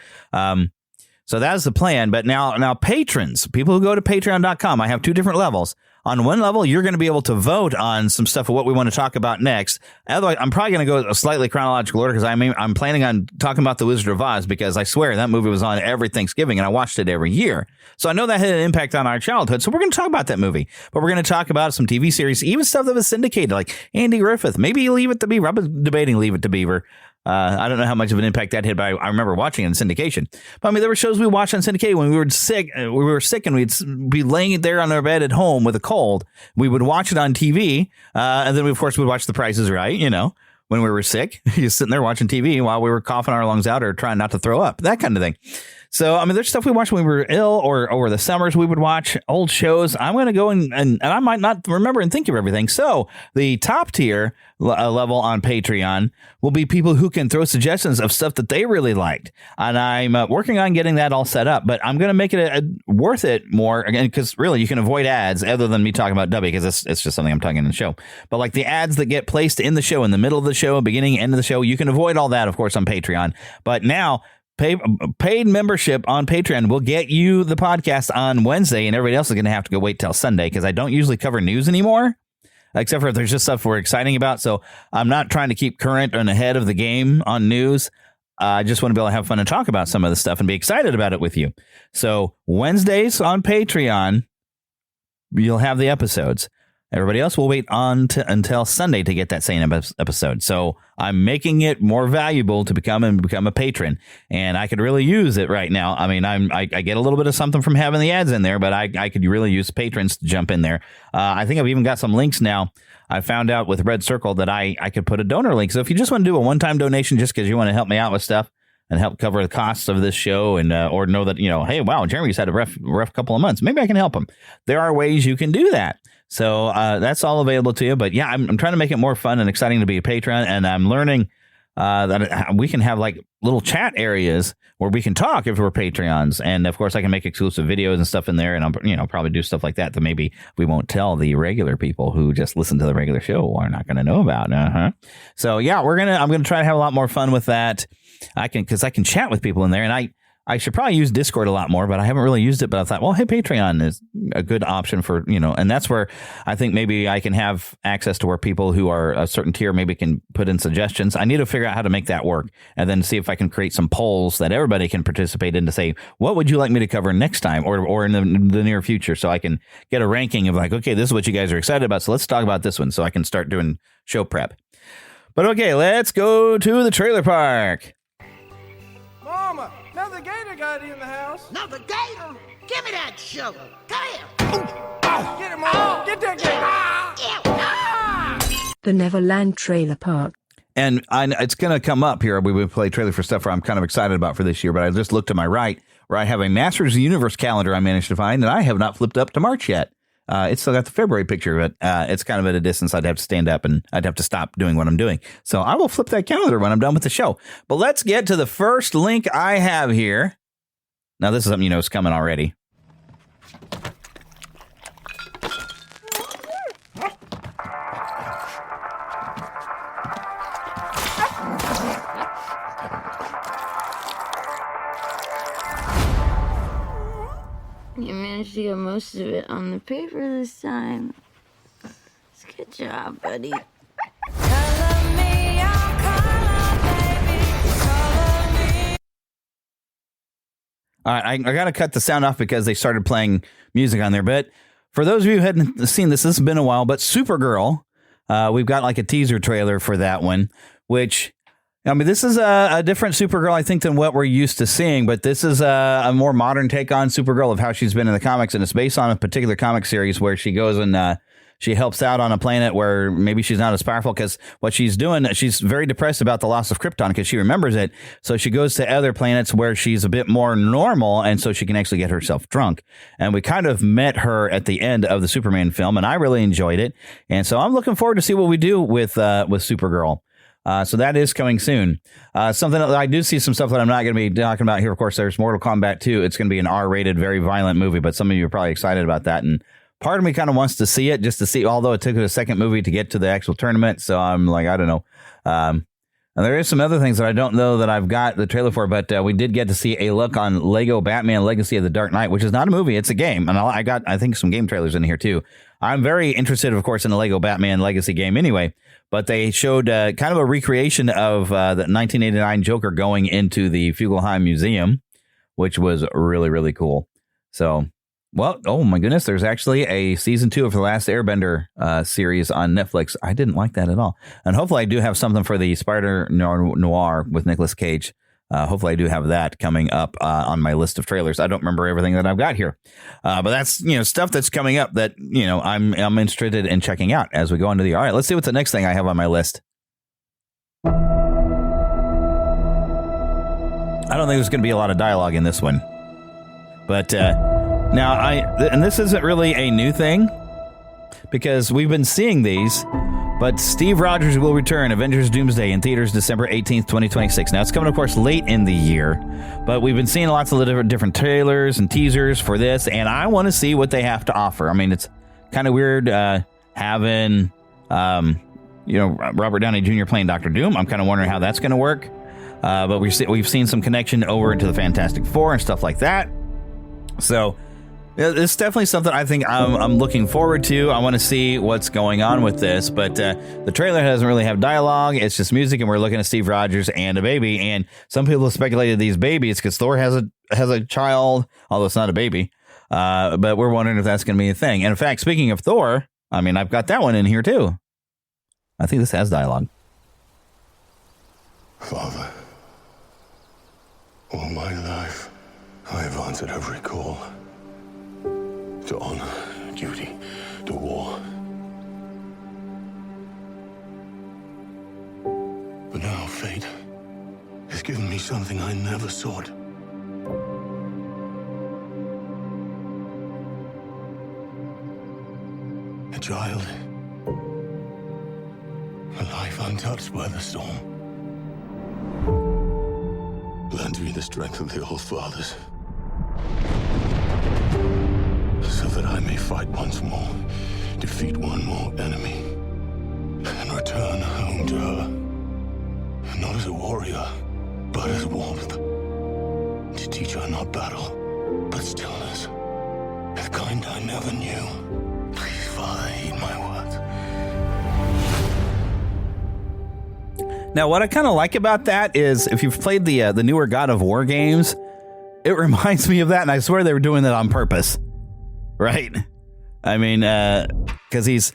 So that's the plan. But now patrons, people who go to patreon.com, I have two different levels. On one level, you're going to be able to vote on some stuff of what we want to talk about next. Otherwise, I'm probably going to go a slightly chronological order, because I'm planning on talking about The Wizard of Oz, because I swear that movie was on every Thanksgiving and I watched it every year. So I know that had an impact on our childhood. So we're going to talk about that movie, but we're going to talk about some TV series, even stuff that was syndicated, like Andy Griffith. Maybe Leave It to Beaver. I was debating Leave It to Beaver. I don't know how much of an impact that had, but I remember watching it in syndication. But I mean, there were shows we watched on syndication when we were sick. And we'd be laying there on our bed at home with a cold. We would watch it on TV. And then, of course, we'd watch The Price is Right, when we were sick. Just sitting there watching TV while we were coughing our lungs out or trying not to throw up, that kind of thing. So, I mean, there's stuff we watched when we were ill, or over the summers we would watch old shows. I'm going to go and I might not remember and think of everything. So the top tier level on Patreon will be people who can throw suggestions of stuff that they really liked. And I'm working on getting that all set up, but I'm going to make it worth it more, again, because really you can avoid ads other than me talking about Dubby, because it's just something I'm talking in the show. But like the ads that get placed in the show, in the middle of the show, beginning, end of the show, you can avoid all that, of course, on Patreon. But now, paid membership on Patreon will get you the podcast on Wednesday, and everybody else is going to have to go wait till Sunday, because I don't usually cover news anymore, except for if there's just stuff we're exciting about. So I'm not trying to keep current and ahead of the game on news. I just want to be able to have fun and talk about some of the stuff and be excited about it with you. So Wednesdays on Patreon, you'll have the episodes. Everybody else will wait until Sunday to get that same episode. So I'm making it more valuable to become a patron, and I could really use it right now. I mean, I get a little bit of something from having the ads in there, but I could really use patrons to jump in there. I think I've even got some links now. I found out with Red Circle that I could put a donor link. So if you just want to do a one-time donation just because you want to help me out with stuff and help cover the costs of this show, and or know that, hey, wow, Jeremy's had a rough couple of months, maybe I can help him. There are ways you can do that. So that's all available to you. But yeah, I'm trying to make it more fun and exciting to be a patron. And I'm learning that we can have like little chat areas where we can talk if we're Patreons. And of course, I can make exclusive videos and stuff in there. And I'll probably do stuff like that maybe we won't tell the regular people who just listen to the regular show are not going to know about. So yeah, I'm going to try to have a lot more fun with that. Because I can chat with people in there, and I should probably use Discord a lot more, but I haven't really used it. But I thought, well, hey, Patreon is a good option for, and that's where I think maybe I can have access to where people who are a certain tier maybe can put in suggestions. I need to figure out how to make that work, and then see if I can create some polls that everybody can participate in to say, what would you like me to cover next time or in the near future? So I can get a ranking of like, okay, this is what you guys are excited about. So let's talk about this one so I can start doing show prep. But okay, let's go to the trailer park. Mama, another gator got in the house. Another gator? Give me that shovel. Come here. Get him, Mama. Get that gator. The Neverland Trailer Park. And it's going to come up here. We would play trailer for stuff I'm kind of excited about for this year, but I just looked to my right where I have a Masters of the Universe calendar I managed to find, and I have not flipped up to March yet. It's still got the February picture, but it's kind of at a distance. I'd have to stand up and I'd have to stop doing what I'm doing. So I will flip that calendar when I'm done with the show. But let's get to the first link I have here. Now, this is something is coming already. You managed to get most of it on the paper this time. Good job, buddy. All right, I got to cut the sound off because they started playing music on there. But for those of you who hadn't seen this has been a while. But Supergirl, we've got like a teaser trailer for that one, which I mean, this is a different Supergirl, I think, than what we're used to seeing, but this is a more modern take on Supergirl of how she's been in the comics, and it's based on a particular comic series where she goes and she helps out on a planet where maybe she's not as powerful, because what she's doing, she's very depressed about the loss of Krypton because she remembers it, so she goes to other planets where she's a bit more normal, and so she can actually get herself drunk. And we kind of met her at the end of the Superman film, and I really enjoyed it, and so I'm looking forward to see what we do with Supergirl. So that is coming soon. Something that I do see some stuff that I'm not going to be talking about here. Of course, there's Mortal Kombat 2. It's going to be an R-rated, very violent movie, but some of you are probably excited about that. And part of me kind of wants to see it, just to see, although it took a second movie to get to the actual tournament. So I'm like, I don't know. And there is some other things that I don't know that I've got the trailer for, but we did get to see a look on Lego Batman Legacy of the Dark Knight, which is not a movie. It's a game. And I got, I think, some game trailers in here, too. I'm very interested, of course, in the Lego Batman Legacy game anyway. But they showed kind of a recreation of the 1989 Joker going into the Fugelsheim Museum, which was really, really cool. So, well, oh my goodness, there's actually a season 2 of The Last Airbender series on Netflix. I didn't like that at all. And hopefully I do have something for the Spider Noir with Nicolas Cage. Hopefully I do have that coming up on my list of trailers. I don't remember everything that I've got here. But that's, stuff that's coming up that, I'm interested in checking out as we go into the... All right, let's see what's the next thing I have on my list. I don't think there's going to be a lot of dialogue in this one. But now, and this isn't really a new thing, because we've been seeing these... But Steve Rogers will return, Avengers Doomsday, in theaters December 18th, 2026. Now, it's coming, of course, late in the year, but we've been seeing lots of different trailers and teasers for this, and I want to see what they have to offer. I mean, it's kind of weird having, Robert Downey Jr. playing Dr. Doom. I'm kind of wondering how that's going to work. But we've seen some connection over into the Fantastic Four and stuff like that. So... it's definitely something I think I'm looking forward to. I want to see what's going on with this, but the trailer doesn't really have dialogue. It's just music, and we're looking at Steve Rogers and a baby. And some people have speculated these babies because Thor has a child, although it's not a baby. But we're wondering if that's going to be a thing. And in fact, speaking of Thor, I mean, I've got that one in here too. I think this has dialogue. Father, all my life, I have answered every call. To honor, duty, to war. But now fate has given me something I never sought. A child. A life untouched by the storm. Lend me the strength of the old fathers. So that I may fight once more, defeat one more enemy, and return home to her. Not as a warrior, but as warmth. To teach her not battle, but stillness. The kind I never knew. Please, Father, heed my words. Now, what I kind of like about that is, if you've played the newer God of War games, it reminds me of that, and I swear they were doing that on purpose. Right. I mean, because he's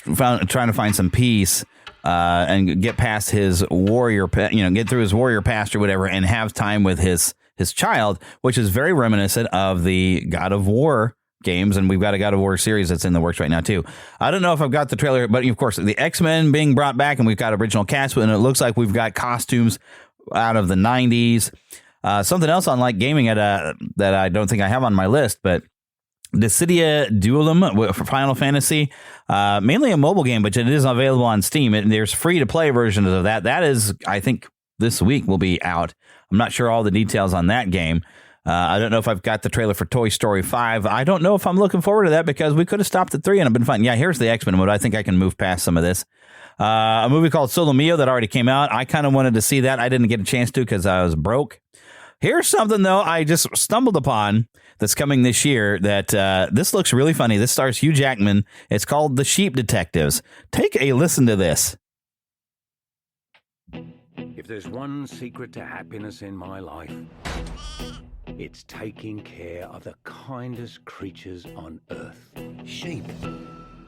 trying to find some peace and get past his warrior, get through his warrior past or whatever, and have time with his child, which is very reminiscent of the God of War games. And we've got a God of War series that's in the works right now, too. I don't know if I've got the trailer, but of course, the X-Men being brought back, and we've got original cast, and it looks like we've got costumes out of the 90s. Something else on like gaming that I don't think I have on my list, but Dissidia Duellum for Final Fantasy, mainly a mobile game, but it is available on Steam. And there's free-to-play versions of that. That is, I think, this week will be out. I'm not sure all the details on that game. I don't know if I've got the trailer for Toy Story 5. I don't know if I'm looking forward to that, because we could have stopped at 3 and I've been fine. Yeah, here's the X-Men mode. I think I can move past some of this. A movie called Solo Mio that already came out. I kind of wanted to see that. I didn't get a chance to because I was broke. Here's something, though, I just stumbled upon that's coming this year that this looks really funny. This stars Hugh Jackman. It's called The Sheep Detectives. Take a listen to this. If there's one secret to happiness in my life, it's taking care of the kindest creatures on earth. Sheep.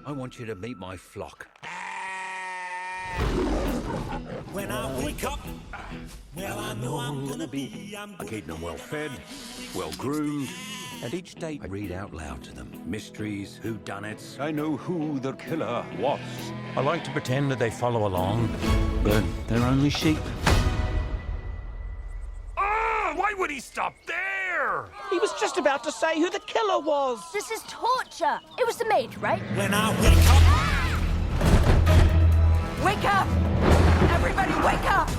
I want you to meet my flock. When I wake up, well, I know I'm gonna be. I keep them well fed, well groomed, and each day I read out loud to them mysteries, whodunits. I know who the killer was. I like to pretend that they follow along, but they're only sheep. Ah! Why would he stop there? He was just about to say who the killer was. This is torture. It was the maid, right? When I wake up. Wake up! Everybody wake up!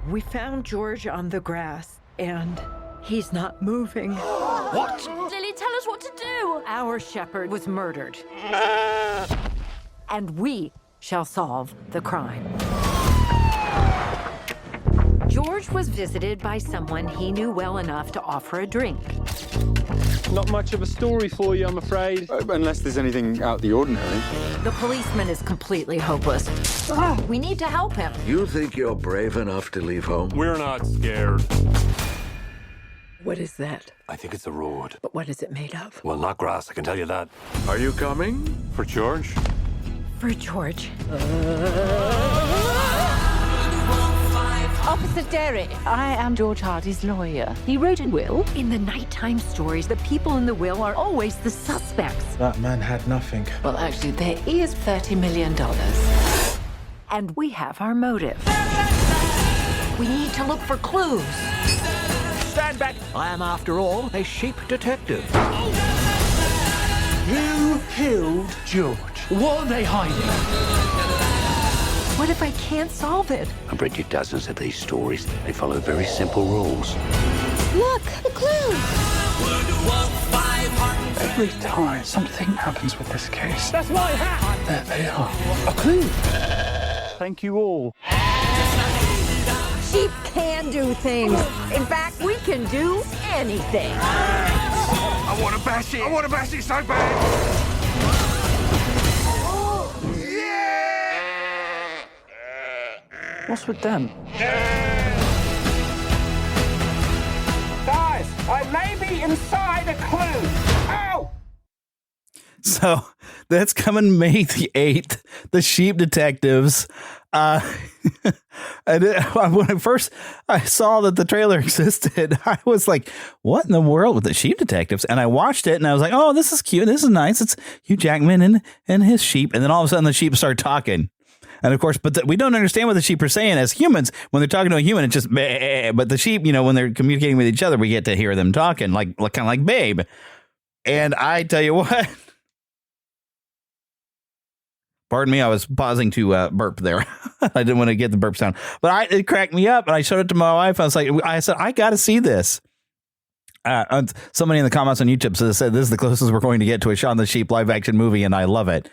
We found George on the grass, and he's not moving. What? Lily, tell us what to do. Our shepherd was murdered. And we shall solve the crime. George was visited by someone he knew well enough to offer a drink. Not much of a story for you, I'm afraid. Unless there's anything out the ordinary. The policeman is completely hopeless. We need to help him. You think you're brave enough to leave home? We're not scared. What is that? I think it's a road. But what is it made of? Well, not grass, I can tell you that. Are you coming? For George? For George. Officer Derry, I am George Hardy's lawyer. He wrote a will. In the nighttime stories, the people in the will are always the suspects. That man had nothing. Well, actually, there is $30 million. And we have our motive. We need to look for clues. Stand back! I am, after all, a sheep detective. You killed George. What are they hiding? What if I can't solve it? I've read you dozens of these stories. They follow very simple rules. Look, the clue. Every time something happens with this case, That's my hat. there they are. A clue. Thank you all. Sheep can do things. In fact, we can do anything. I want to bash it. I want to bash it so bad. What's with them? Guys, I may be inside a clue. Ow! So that's coming May the 8th. The Sheep Detectives. And when I saw that the trailer existed, I was like, what in the world with the Sheep Detectives? And I watched it and I was like, oh, this is cute. This is nice. It's Hugh Jackman and his sheep. And then all of a sudden the sheep start talking. And of course, but we don't understand what the sheep are saying as humans. When they're talking to a human, it's just, bleh. But the sheep, when they're communicating with each other, we get to hear them talking like kind of like Babe. And I tell you what, pardon me, I was pausing to burp there. I didn't want to get the burp sound, but it cracked me up. And I showed it to my wife. I said, I got to see this. Somebody in the comments on YouTube said this is the closest we're going to get to a Shaun the Sheep live action movie, and I love it.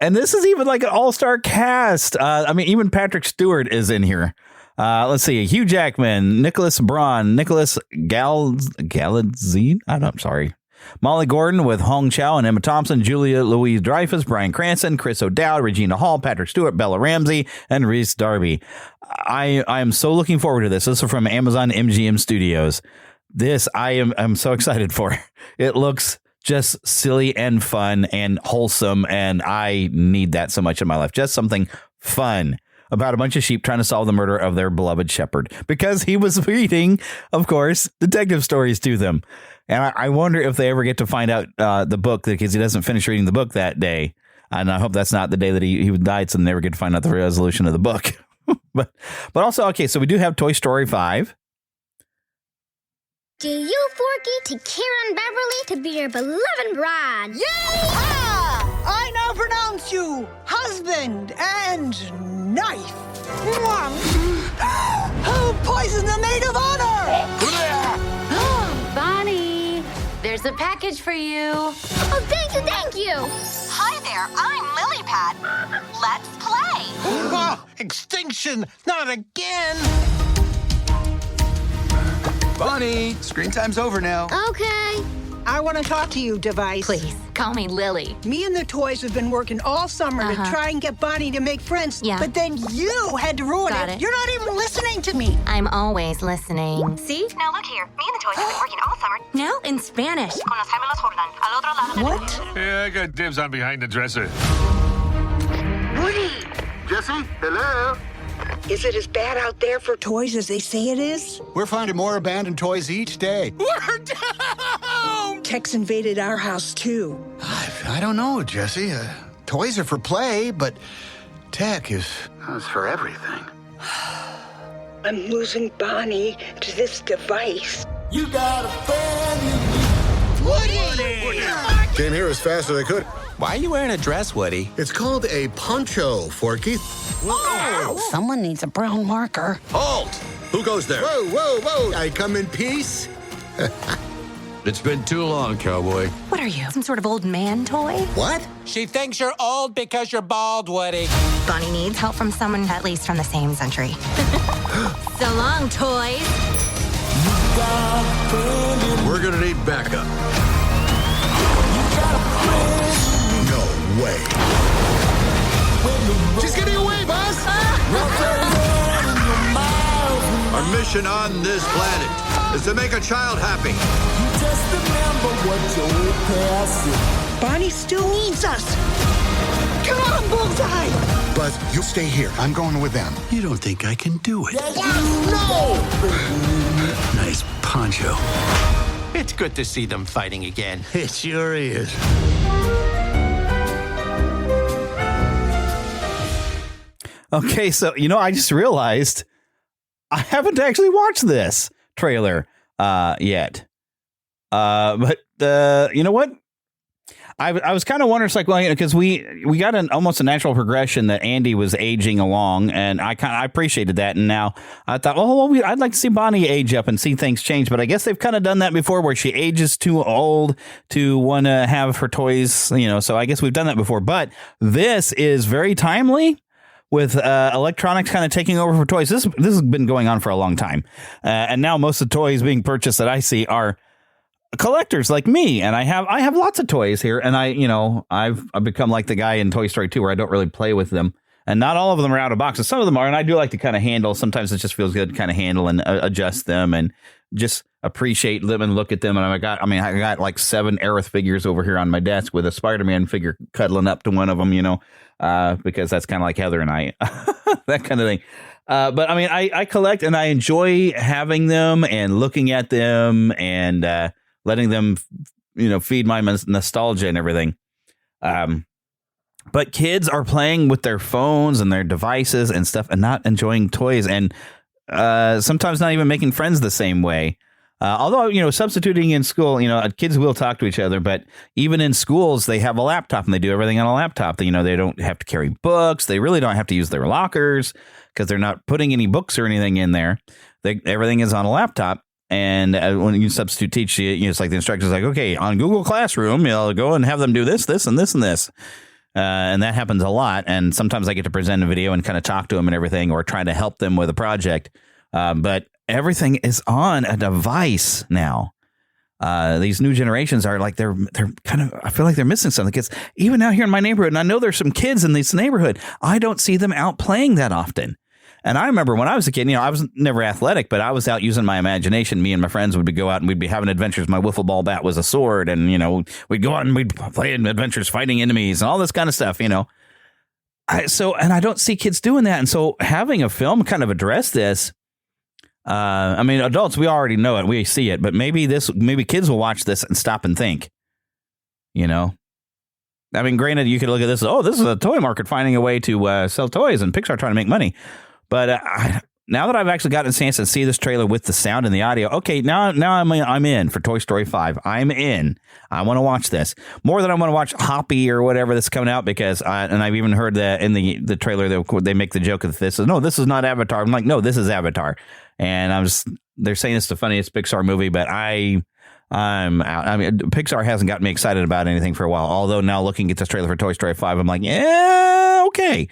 And this is even like an all-star cast. Even Patrick Stewart is in here. Let's see. Hugh Jackman, Nicholas Braun, Nicholas Galitzine. I'm sorry. Molly Gordon with Hong Chow and Emma Thompson, Julia Louis-Dreyfus, Bryan Cranston, Chris O'Dowd, Regina Hall, Patrick Stewart, Bella Ramsey, and Rhys Darby. I am so looking forward to this. This is from Amazon MGM Studios. This I'm so excited for. It looks just silly and fun and wholesome, and I need that so much in my life. Just something fun about a bunch of sheep trying to solve the murder of their beloved shepherd, because he was reading, of course, detective stories to them. And I wonder if they ever get to find out the book, because he doesn't finish reading the book that day. And I hope that's not the day that he died, so they never get to find out the resolution of the book. but also, okay, so we do have Toy Story 5. Do you, Forky, to Karen Beverly to be your beloved bride? Yeehaw! I now pronounce you husband and knife. Who poisoned the maid of honor? Bonnie, there's a package for you. Oh, thank you. Hi there, I'm Lilypad. Let's play. Oh, extinction, not again. Bonnie, screen time's over now. Okay. I want to talk to you, Device. Please, call me Lily. Me and the toys have been working all summer to try and get Bonnie to make friends. Yeah. But then you had to ruin Got it. it. You're not even listening to me. I'm always listening. See? Now look here, me and the toys have been working all summer. Now in Spanish. Con los gemelos Jordan, al otro lado del What? Yeah, I got dibs on behind the dresser. Woody! Jesse? Hello? Is it as bad out there for toys as they say it is? We're finding more abandoned toys each day. We're down! Tech's invaded our house, too. I don't know, Jesse. Toys are for play, but tech is for everything. I'm losing Bonnie to this device. You got a friend. Woody! Came here as fast as I could. Why are you wearing a dress, Woody? It's called a poncho, Forky. Whoa! Someone needs a brown marker. Halt! Who goes there? Whoa, whoa, whoa! I come in peace. It's been too long, cowboy. What are you, some sort of old man toy? What? She thinks you're old because you're bald, Woody. Bonnie needs help from someone at least from the same century. So long, toys. We're gonna need backup. No way. She's getting away, boss! Our mission on this planet is to make a child happy. Bonnie still needs us. Come on, Bullseye! Buzz, you stay here. I'm going with them. You don't think I can do it? No! Nice poncho. It's good to see them fighting again. It sure is. Okay, so, I just realized I haven't actually watched this trailer yet. But you know what? I was kind of wondering, it's like, well, because we got almost a natural progression that Andy was aging along, and I appreciated that. And now I thought, I'd like to see Bonnie age up and see things change. But I guess they've kind of done that before, where she ages too old to want to have her toys, So I guess we've done that before. But this is very timely, with electronics kind of taking over for toys. This has been going on for a long time, and now most of the toys being purchased that I see are collectors like me, and I have lots of toys here, and I've become like the guy in Toy Story 2 where I don't really play with them, and not all of them are out of boxes. Some of them are, and I do like to kind of handle. Sometimes it just feels good to kind of handle and adjust them and just appreciate them and look at them. And I got like 7 Aerith figures over here on my desk with a Spider-Man figure cuddling up to one of them, because that's kind of like Heather and I, that kind of thing. But I collect, and I enjoy having them and looking at them and letting them, feed my nostalgia and everything. But kids are playing with their phones and their devices and stuff and not enjoying toys, and sometimes not even making friends the same way. Although, substituting in school, kids will talk to each other, but even in schools, they have a laptop and they do everything on a laptop. They don't have to carry books. They really don't have to use their lockers because they're not putting any books or anything in there. Everything is on a laptop. And when you substitute teach, it's like the instructor's like, okay, on Google Classroom, you'll go and have them do this, this, and this, and this. And that happens a lot. And sometimes I get to present a video and kind of talk to them and everything, or try to help them with a project. But everything is on a device now. These new generations are like, they're kind of, I feel like they're missing something. Because even out here in my neighborhood, and I know there's some kids in this neighborhood, I don't see them out playing that often. And I remember when I was a kid, I was never athletic, but I was out using my imagination. Me and my friends would go out and we'd be having adventures. My wiffle ball bat was a sword, and, we'd go out and we'd play in adventures fighting enemies and all this kind of stuff, And I don't see kids doing that. And so having a film kind of address this, adults, we already know it. We see it, but maybe kids will watch this and stop and think, granted, you could look at this. Oh, this is a toy market finding a way to sell toys, and Pixar trying to make money. But now that I've actually gotten a chance to see this trailer with the sound and the audio, okay, now I'm in for Toy Story 5. I'm in. I want to watch this more than I want to watch Hoppy or whatever that's coming out, because and I've even heard that in the trailer they make the joke of this. No, this is not Avatar. I'm like, no, this is Avatar, and they're saying it's the funniest Pixar movie, but I'm out. Pixar hasn't gotten me excited about anything for a while. Although now looking at this trailer for Toy Story 5, I'm like, yeah, okay.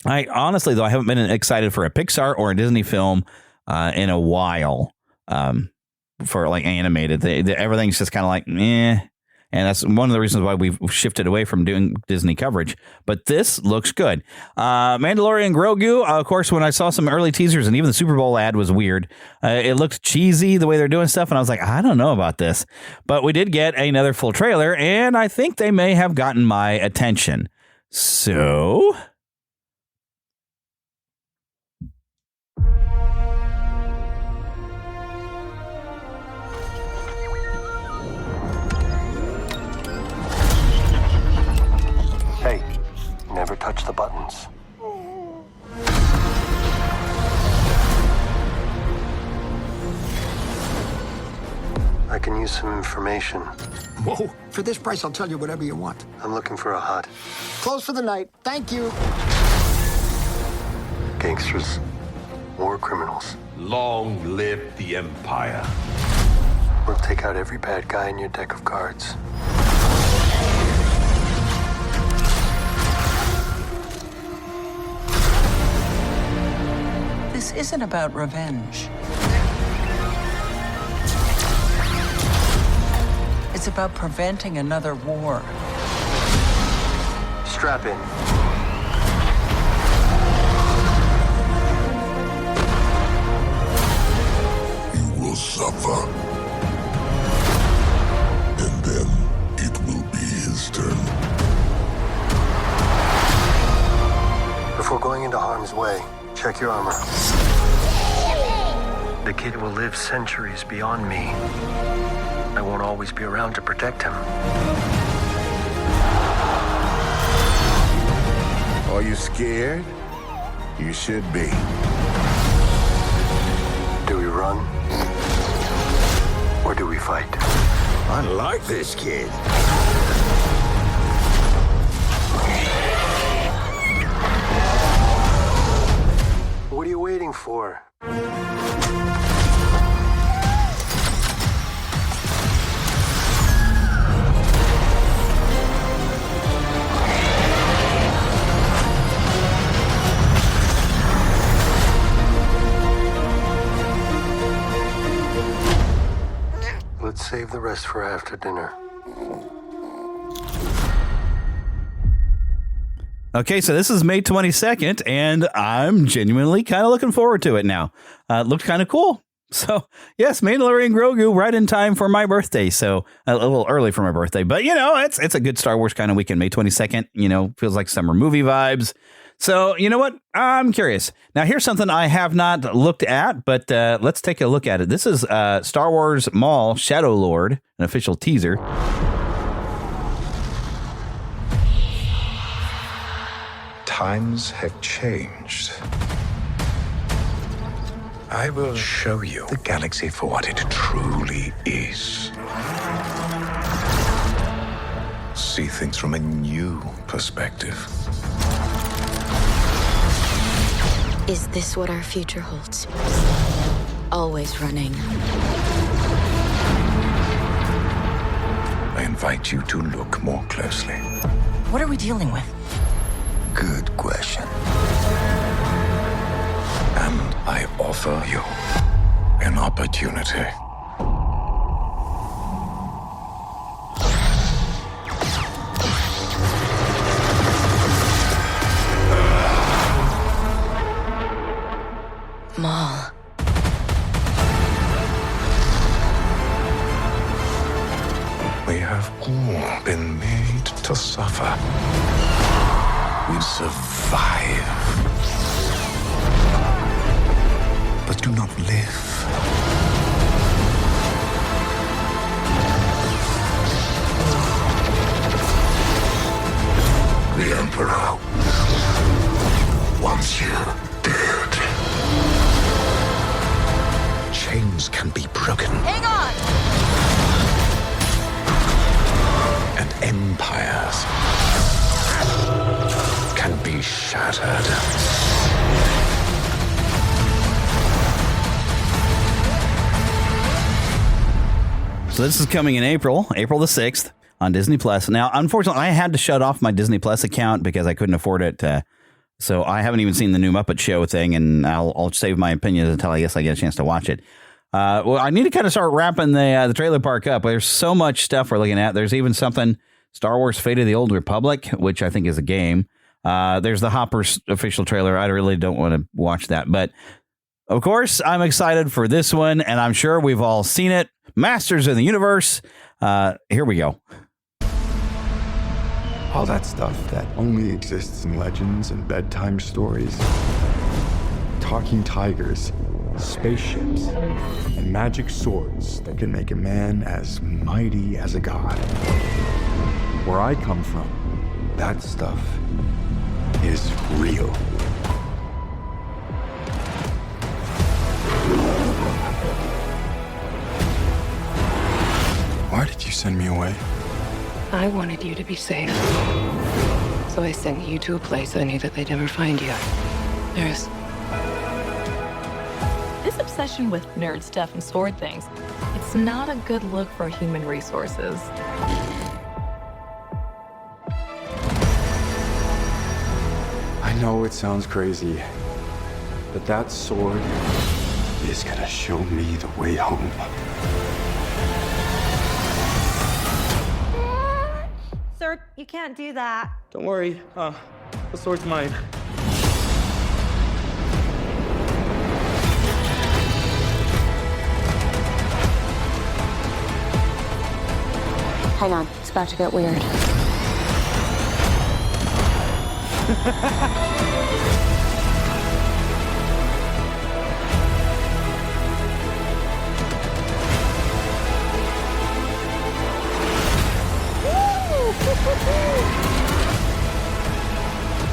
I honestly, though, I haven't been excited for a Pixar or a Disney film in a while for like animated. Everything's just kind of like, eh. And that's one of the reasons why we've shifted away from doing Disney coverage. But this looks good. Mandalorian Grogu, of course, when I saw some early teasers and even the Super Bowl ad was weird. It looked cheesy the way they're doing stuff. And I was like, I don't know about this. But we did get another full trailer, and I think they may have gotten my attention. So the buttons. I can use some information. Whoa. For this price, I'll tell you whatever you want. I'm looking for a hut. Close for the night. Thank you. Gangsters. War criminals. Long live the Empire. We'll take out every bad guy in your deck of cards. This isn't about revenge. It's about preventing another war. Strap in. You will suffer. And then it will be his turn. Before going into harm's way, check your armor. The kid will live centuries beyond me. I won't always be around to protect him. Are you scared? You should be. Do we run? Or do we fight? I like this kid. What are you waiting for? Let's save the rest for after dinner. Okay, so this is May 22nd, and I'm genuinely kind of looking forward to it now. It looked kind of cool. So, yes, Mandalorian Grogu right in time for my birthday. So, a little early for my birthday. But, you know, it's a good Star Wars kind of weekend. May 22nd, you know, feels like summer movie vibes. So, you know what? I'm curious. Now, here's something I have not looked at, but let's take a look at it. This is Star Wars Maul Shadow Lord, an official teaser. Times have changed. I will show you the galaxy for what it truly is. See things from a new perspective. Is this what our future holds? Always running. I invite you to look more closely. What are we dealing with? Good question. And I offer you an opportunity. Maul. We have all been made to suffer. We survive, but do not live. The Emperor wants you dead. Chains can be broken. Hang on! And empires can be shattered. So this is coming in April the 6th on Disney Plus. Now, unfortunately, I had to shut off my Disney Plus account because I couldn't afford it. So I haven't even seen the new Muppet Show thing, and I'll save my opinions until I guess I get a chance to watch it. Well, I need to kind of start wrapping the trailer park up. There's so much stuff we're looking at. There's even something Star Wars Fate of the Old Republic, which I think is a game. There's the Hopper's official trailer. I really don't want to watch that. But, of course, I'm excited for this one, and I'm sure we've all seen it. Masters of the Universe. Here we go. All that stuff that only exists in legends and bedtime stories. Talking tigers, spaceships, and magic swords that can make a man as mighty as a god. Where I come from, that stuff is real. Why did you send me away? I wanted you to be safe. So I sent you to a place I knew that they'd never find you. There's... This obsession with nerd stuff and sword things, it's not a good look for human resources. I know it sounds crazy, but that sword is gonna show me the way home. Sir, you can't do that. Don't worry. The sword's mine. Hang on, it's about to get weird.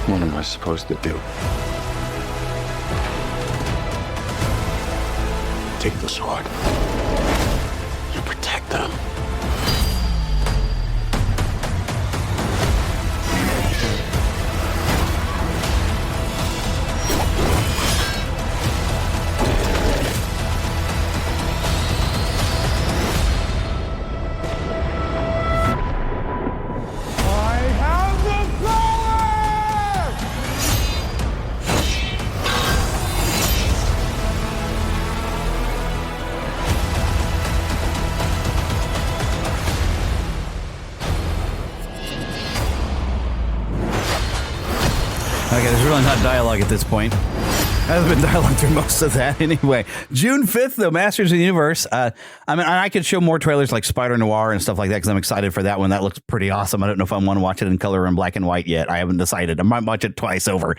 What am I supposed to do? Take the sword. You protect them. Okay, there's really not dialogue at this point. There's been dialogue through most of that anyway. June 5th, though, Masters of the Universe. I mean, I could show more trailers like Spider Noir and stuff like that because I'm excited for that one. That looks pretty awesome. I don't know if I want to watch it in color and black and white yet. I haven't decided. I might watch it twice over.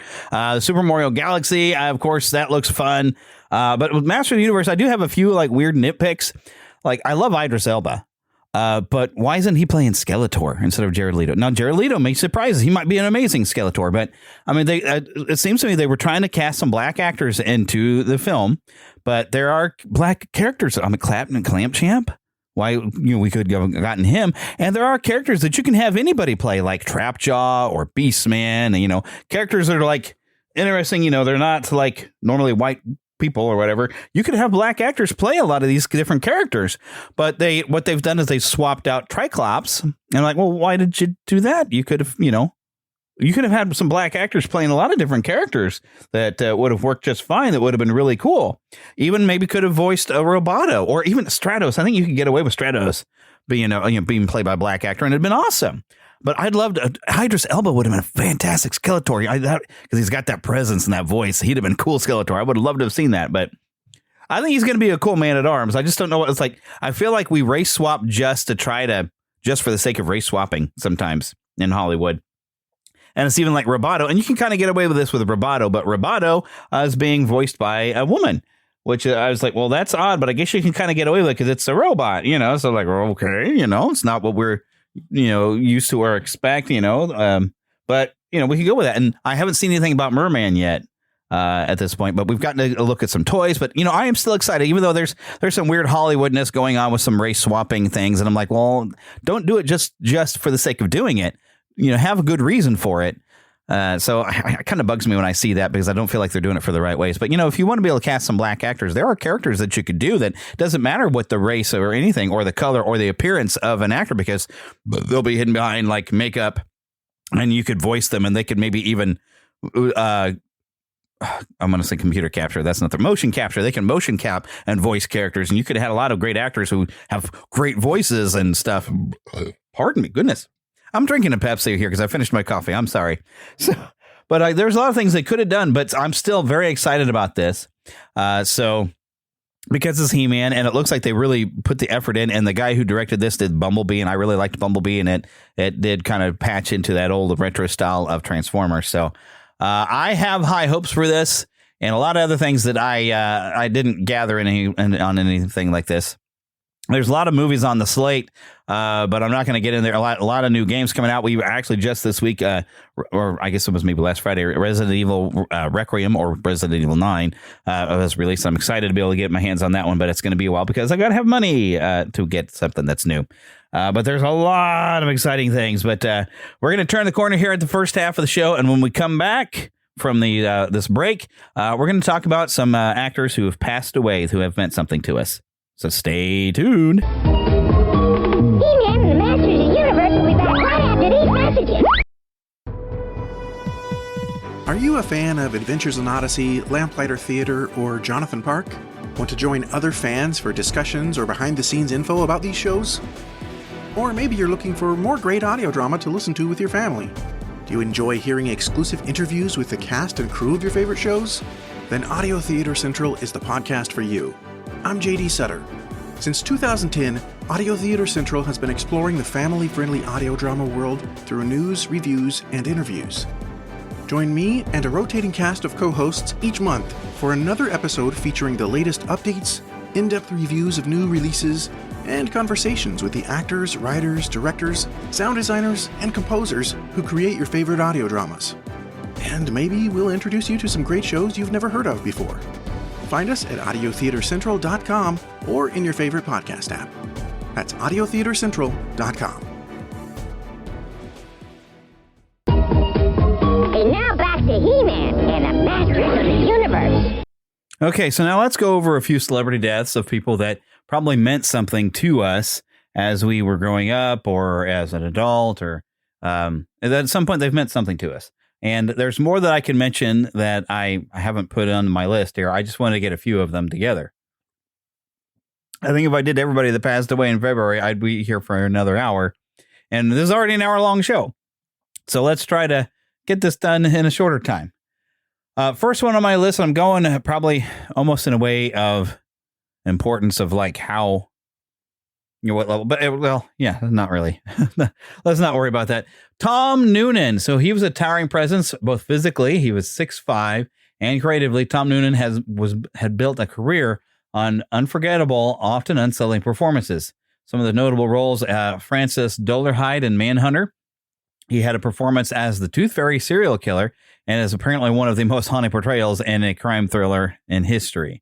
Super Mario Galaxy, of course, that looks fun. But with Masters of the Universe, I do have a few like weird nitpicks. Like, I love Idris Elba. But why isn't he playing Skeletor instead of Jared Leto? Now, Jared Leto may surprise us. He might be an amazing Skeletor, but I mean, it seems to me they were trying to cast some black actors into the film, but there are black characters. I mean, Clamp Champ. Why, we could have gotten him. And there are characters that you can have anybody play, like Trapjaw or Beastman, and, characters that are like interesting. They're not like normally white people or whatever. You could have black actors play a lot of these different characters, but what they've done is they swapped out Triclops and like, well, why did you do that? You could have, you could have had some black actors playing a lot of different characters that would have worked just fine. That would have been really cool. Even maybe could have voiced a Roboto or even Stratos. I think you could get away with Stratos being being played by a black actor, and it'd been awesome. But I'd love to. Idris Elba would have been a fantastic Skeletor because he's got that presence and that voice. He'd have been cool Skeletor. I would have loved to have seen that. But I think he's going to be a cool man at arms. I just don't know what it's like. I feel like we race swap just for the sake of race swapping sometimes in Hollywood. And it's even like Roboto. And you can kind of get away with this with Roboto. But Roboto is being voiced by a woman, which I was like, well, that's odd. But I guess you can kind of get away with it because it's a robot, So like, okay, it's not what we're used to or expect, but we can go with that. And I haven't seen anything about Merman yet at this point, but we've gotten a look at some toys. But I am still excited, even though there's some weird Hollywoodness going on with some race swapping things. And I'm like, well, don't do it just for the sake of doing it. Have a good reason for it. So it kind of bugs me when I see that because I don't feel like they're doing it for the right ways. But, if you want to be able to cast some black actors, there are characters that you could do that doesn't matter what the race or anything or the color or the appearance of an actor, because they'll be hidden behind like makeup and you could voice them, and they could maybe even I'm going to say computer capture. That's not the motion capture. They can motion cap and voice characters. And you could have had a lot of great actors who have great voices and stuff. Pardon me. Goodness. I'm drinking a Pepsi here because I finished my coffee. I'm sorry. But there's a lot of things they could have done, but I'm still very excited about this. So because it's He-Man, and it looks like they really put the effort in, and the guy who directed this did Bumblebee, and I really liked Bumblebee, and it did kind of patch into that old retro style of Transformers. So I have high hopes for this, and a lot of other things that I didn't gather on anything like this. There's a lot of movies on the slate, but I'm not going to get in there. A lot of new games coming out. We actually just this week, or I guess it was maybe last Friday, Resident Evil Requiem or Resident Evil 9 was released. I'm excited to be able to get my hands on that one, but it's going to be a while because I got to have money to get something that's new. But there's a lot of exciting things. But we're going to turn the corner here at the first half of the show, and when we come back from the this break, we're going to talk about some actors who have passed away who have meant something to us. So stay tuned. He-Man and the Masters of the Universe will be back right after these messages. Are you a fan of Adventures in Odyssey, Lamplighter Theater, or Jonathan Park? Want to join other fans for discussions or behind-the-scenes info about these shows? Or maybe you're looking for more great audio drama to listen to with your family. Do you enjoy hearing exclusive interviews with the cast and crew of your favorite shows? Then Audio Theater Central is the podcast for you. I'm JD Sutter. Since 2010, Audio Theater Central has been exploring the family-friendly audio drama world through news, reviews, and interviews. Join me and a rotating cast of co-hosts each month for another episode featuring the latest updates, in-depth reviews of new releases, and conversations with the actors, writers, directors, sound designers, and composers who create your favorite audio dramas. And maybe we'll introduce you to some great shows you've never heard of before. Find us at audiotheatercentral.com or in your favorite podcast app. That's audiotheatercentral.com. And now back to He-Man and the Masters of the Universe. Okay, so now let's go over a few celebrity deaths of people that probably meant something to us as we were growing up or as an adult, or at some point they've meant something to us. And there's more that I can mention that I haven't put on my list here. I just wanted to get a few of them together. I think if I did everybody that passed away in February, I'd be here for another hour. And this is already an hour-long show. So let's try to get this done in a shorter time. First one on my list, I'm going probably almost in a way of importance of like how, you know, what level, but well, yeah, not really. Let's not worry about that. Tom Noonan. So he was a towering presence, both physically, he was 6'5", and creatively. Tom Noonan had built a career on unforgettable, often unsettling performances. Some of the notable roles: Francis Dolarhyde in Manhunter. He had a performance as the Tooth Fairy serial killer, and is apparently one of the most haunting portrayals in a crime thriller in history.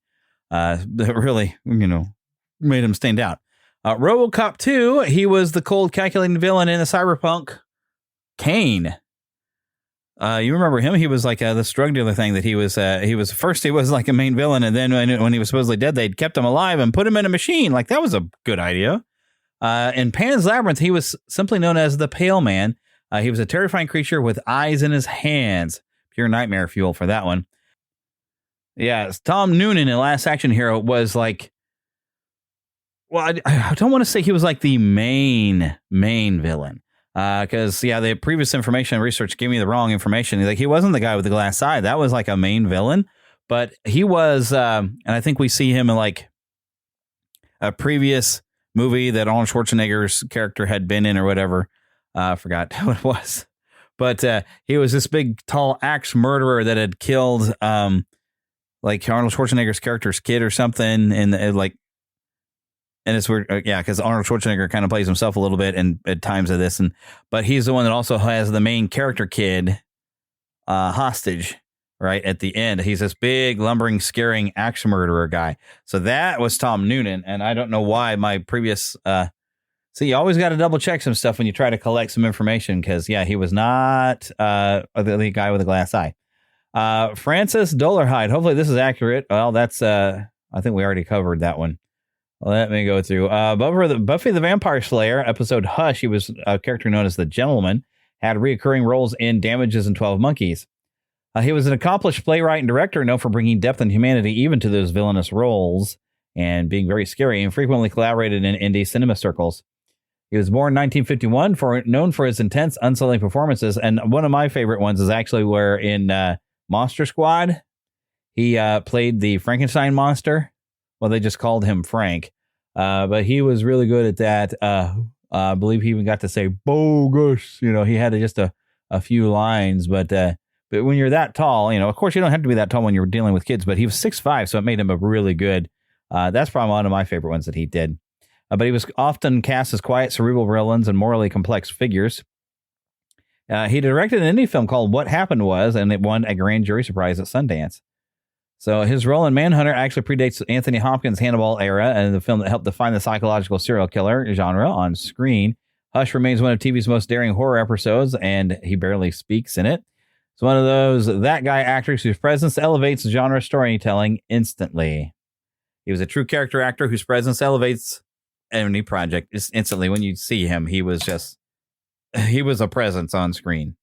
That really, made him stand out. RoboCop 2, he was the cold, calculating villain in the cyberpunk Kane. You remember him? He was like this drug dealer thing that he was like a main villain, and then when he was supposedly dead, they'd kept him alive and put him in a machine. Like, that was a good idea. In Pan's Labyrinth, he was simply known as the Pale Man. He was a terrifying creature with eyes in his hands. Pure nightmare fuel for that one. Yeah, Tom Noonan in Last Action Hero was like, well, I don't want to say he was like the main villain. Because, the previous information and research gave me the wrong information. Like, he wasn't the guy with the glass eye. That was like a main villain. But he was, and I think we see him in like a previous movie that Arnold Schwarzenegger's character had been in or whatever. I forgot what it was. But he was this big, tall axe murderer that had killed like Arnold Schwarzenegger's character's kid or something. And it's weird. Because Arnold Schwarzenegger kind of plays himself a little bit and at times of this. But he's the one that also has the main character kid hostage right at the end. He's this big, lumbering, scaring axe murderer guy. So that was Tom Noonan. And I don't know why my previous... So you always got to double check some stuff when you try to collect some information, because, he was not the guy with the glass eye. Francis Dolarhyde. Hopefully this is accurate. Well, that's, I think we already covered that one. Let me go through. Buffy the Vampire Slayer episode Hush. He was a character known as the Gentleman, had reoccurring roles in Damages and 12 Monkeys. He was an accomplished playwright and director known for bringing depth and humanity even to those villainous roles and being very scary, and frequently collaborated in indie cinema circles. He was born in 1951, known for his intense, unsettling performances. And one of my favorite ones is actually where in Monster Squad, he played the Frankenstein monster. Well, they just called him Frank. But he was really good at that. I believe he even got to say bogus. He had just a few lines. But when you're that tall, of course, you don't have to be that tall when you're dealing with kids. But he was 6'5", so it made him a really good. That's probably one of my favorite ones that he did. but he was often cast as quiet, cerebral villains and morally complex figures. He directed an indie film called What Happened Was, and it won a grand jury surprise at Sundance. So his role in Manhunter actually predates Anthony Hopkins' Hannibal era, and the film that helped define the psychological serial killer genre on screen. Hush remains one of TV's most daring horror episodes, and he barely speaks in it. It's one of those that guy actors whose presence elevates genre storytelling instantly. He was a true character actor whose presence elevates any project instantly. When you see him, he was a presence on screen.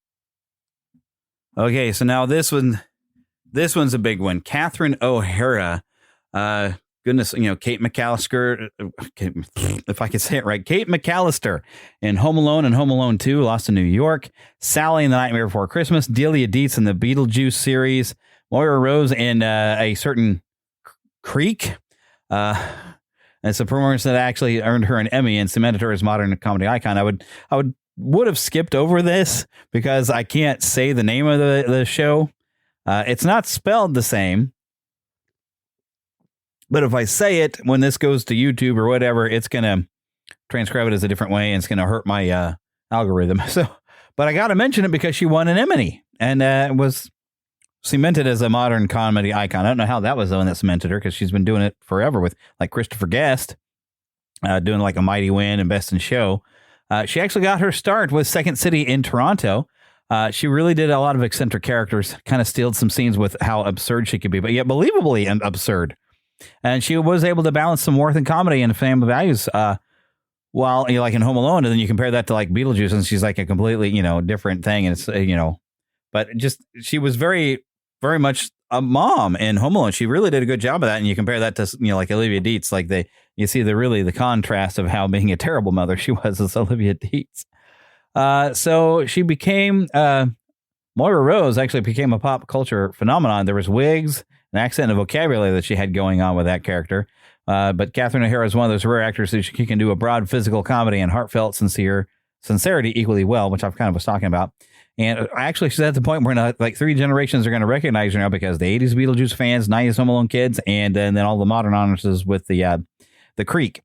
Okay, so now this one's a big one. Catherine O'Hara. Goodness, Kate McAllister, if I could say it right, Kate McAllister in Home Alone and Home Alone 2, Lost in New York, Sally in The Nightmare Before Christmas, Delia Dietz in the Beetlejuice series, Moira Rose in A Certain Creek. It's a performance that actually earned her an Emmy and cemented her as modern comedy icon. I would have skipped over this because I can't say the name of the show. It's not spelled the same. But if I say it, when this goes to YouTube or whatever, it's going to transcribe it as a different way, and it's going to hurt my algorithm. But I got to mention it because she won an Emmy and was cemented as a modern comedy icon. I don't know how that was the one that cemented her, because she's been doing it forever with like Christopher Guest, doing like A Mighty Wind and Best in Show. She actually got her start with Second City in Toronto. She really did a lot of eccentric characters, kind of stealed some scenes with how absurd she could be, but yet believably and absurd. And she was able to balance some worth and comedy and family values while like in Home Alone. And then you compare that to like Beetlejuice, and she's like a completely, different thing. And it's, but just she was very, very much a mom in Home Alone. She really did a good job of that. And you compare that to, like Olivia Dietz, like you see the contrast of how being a terrible mother she was as Olivia Dietz. So she became, Moira Rose actually became a pop culture phenomenon. There was wigs, an accent and vocabulary that she had going on with that character. But Catherine O'Hara is one of those rare actors that she can do a broad physical comedy and heartfelt sincerity equally well, which I've kind of was talking about. And actually, she's at the point where like 3 generations are going to recognize her now, because the 80s Beetlejuice fans, 90s Home Alone kids, and then all the modern honors with the Creek.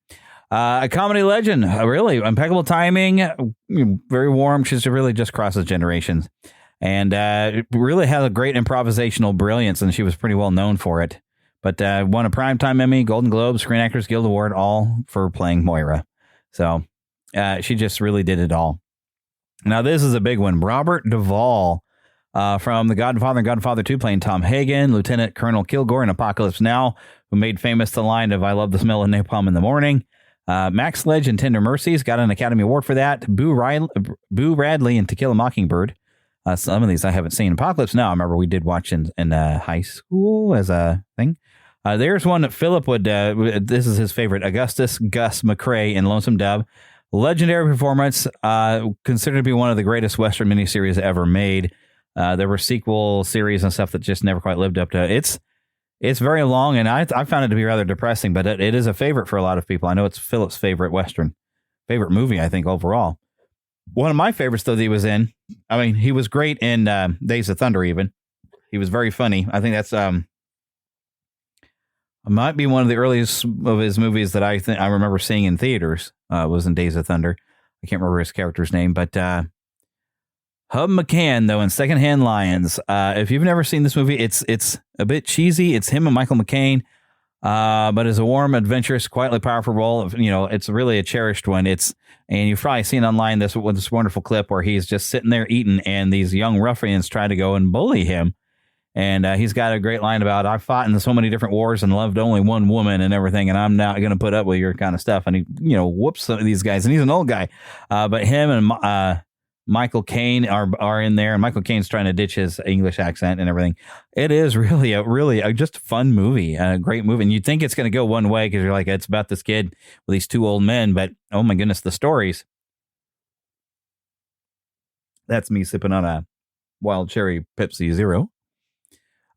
A comedy legend, really impeccable timing, very warm. She's really just crosses generations. And really had a great improvisational brilliance, and she was pretty well known for it. But won a Primetime Emmy, Golden Globe, Screen Actors Guild Award, all for playing Moira. So she just really did it all. Now, this is a big one. Robert Duvall from The Godfather and Godfather 2, playing Tom Hagen, Lieutenant Colonel Kilgore in Apocalypse Now, who made famous the line of "I love the smell of napalm in the morning." Max Sledge in Tender Mercies, got an Academy Award for that. Boo Radley in To Kill a Mockingbird. Some of these I haven't seen. Apocalypse Now, I remember we did watch in high school as a thing. There's one that Philip would, this is his favorite, Augustus Gus McCrae in Lonesome Dove. Legendary performance, considered to be one of the greatest Western miniseries ever made. There were sequel series and stuff that just never quite lived up to it. It's very long, and I found it to be rather depressing, but it is a favorite for a lot of people. I know it's Philip's favorite favorite movie, I think, overall. One of my favorites, though, that he was in, I mean, he was great in Days of Thunder, even. He was very funny. I think that's might be one of the earliest of his movies that I remember seeing in theaters, was in Days of Thunder. I can't remember his character's name, but Hub McCann, though, in Secondhand Lions. If you've never seen this movie, it's a bit cheesy. It's him and Michael McCain, but it's a warm, adventurous, quietly powerful role. It's really a cherished one. And you've probably seen online this wonderful clip where he's just sitting there eating, and these young ruffians try to go and bully him. And he's got a great line about, "I fought in so many different wars and loved only one woman and everything, and I'm not going to put up with your kind of stuff." And he, whoops some of these guys. And he's an old guy. But him and Michael Caine are in there, and Michael Caine's trying to ditch his English accent and everything. It is really a just fun movie, a great movie. And you'd think it's going to go one way because you're like, it's about this kid with these 2 old men. But, oh, my goodness, the stories. That's me sipping on a wild cherry Pepsi Zero.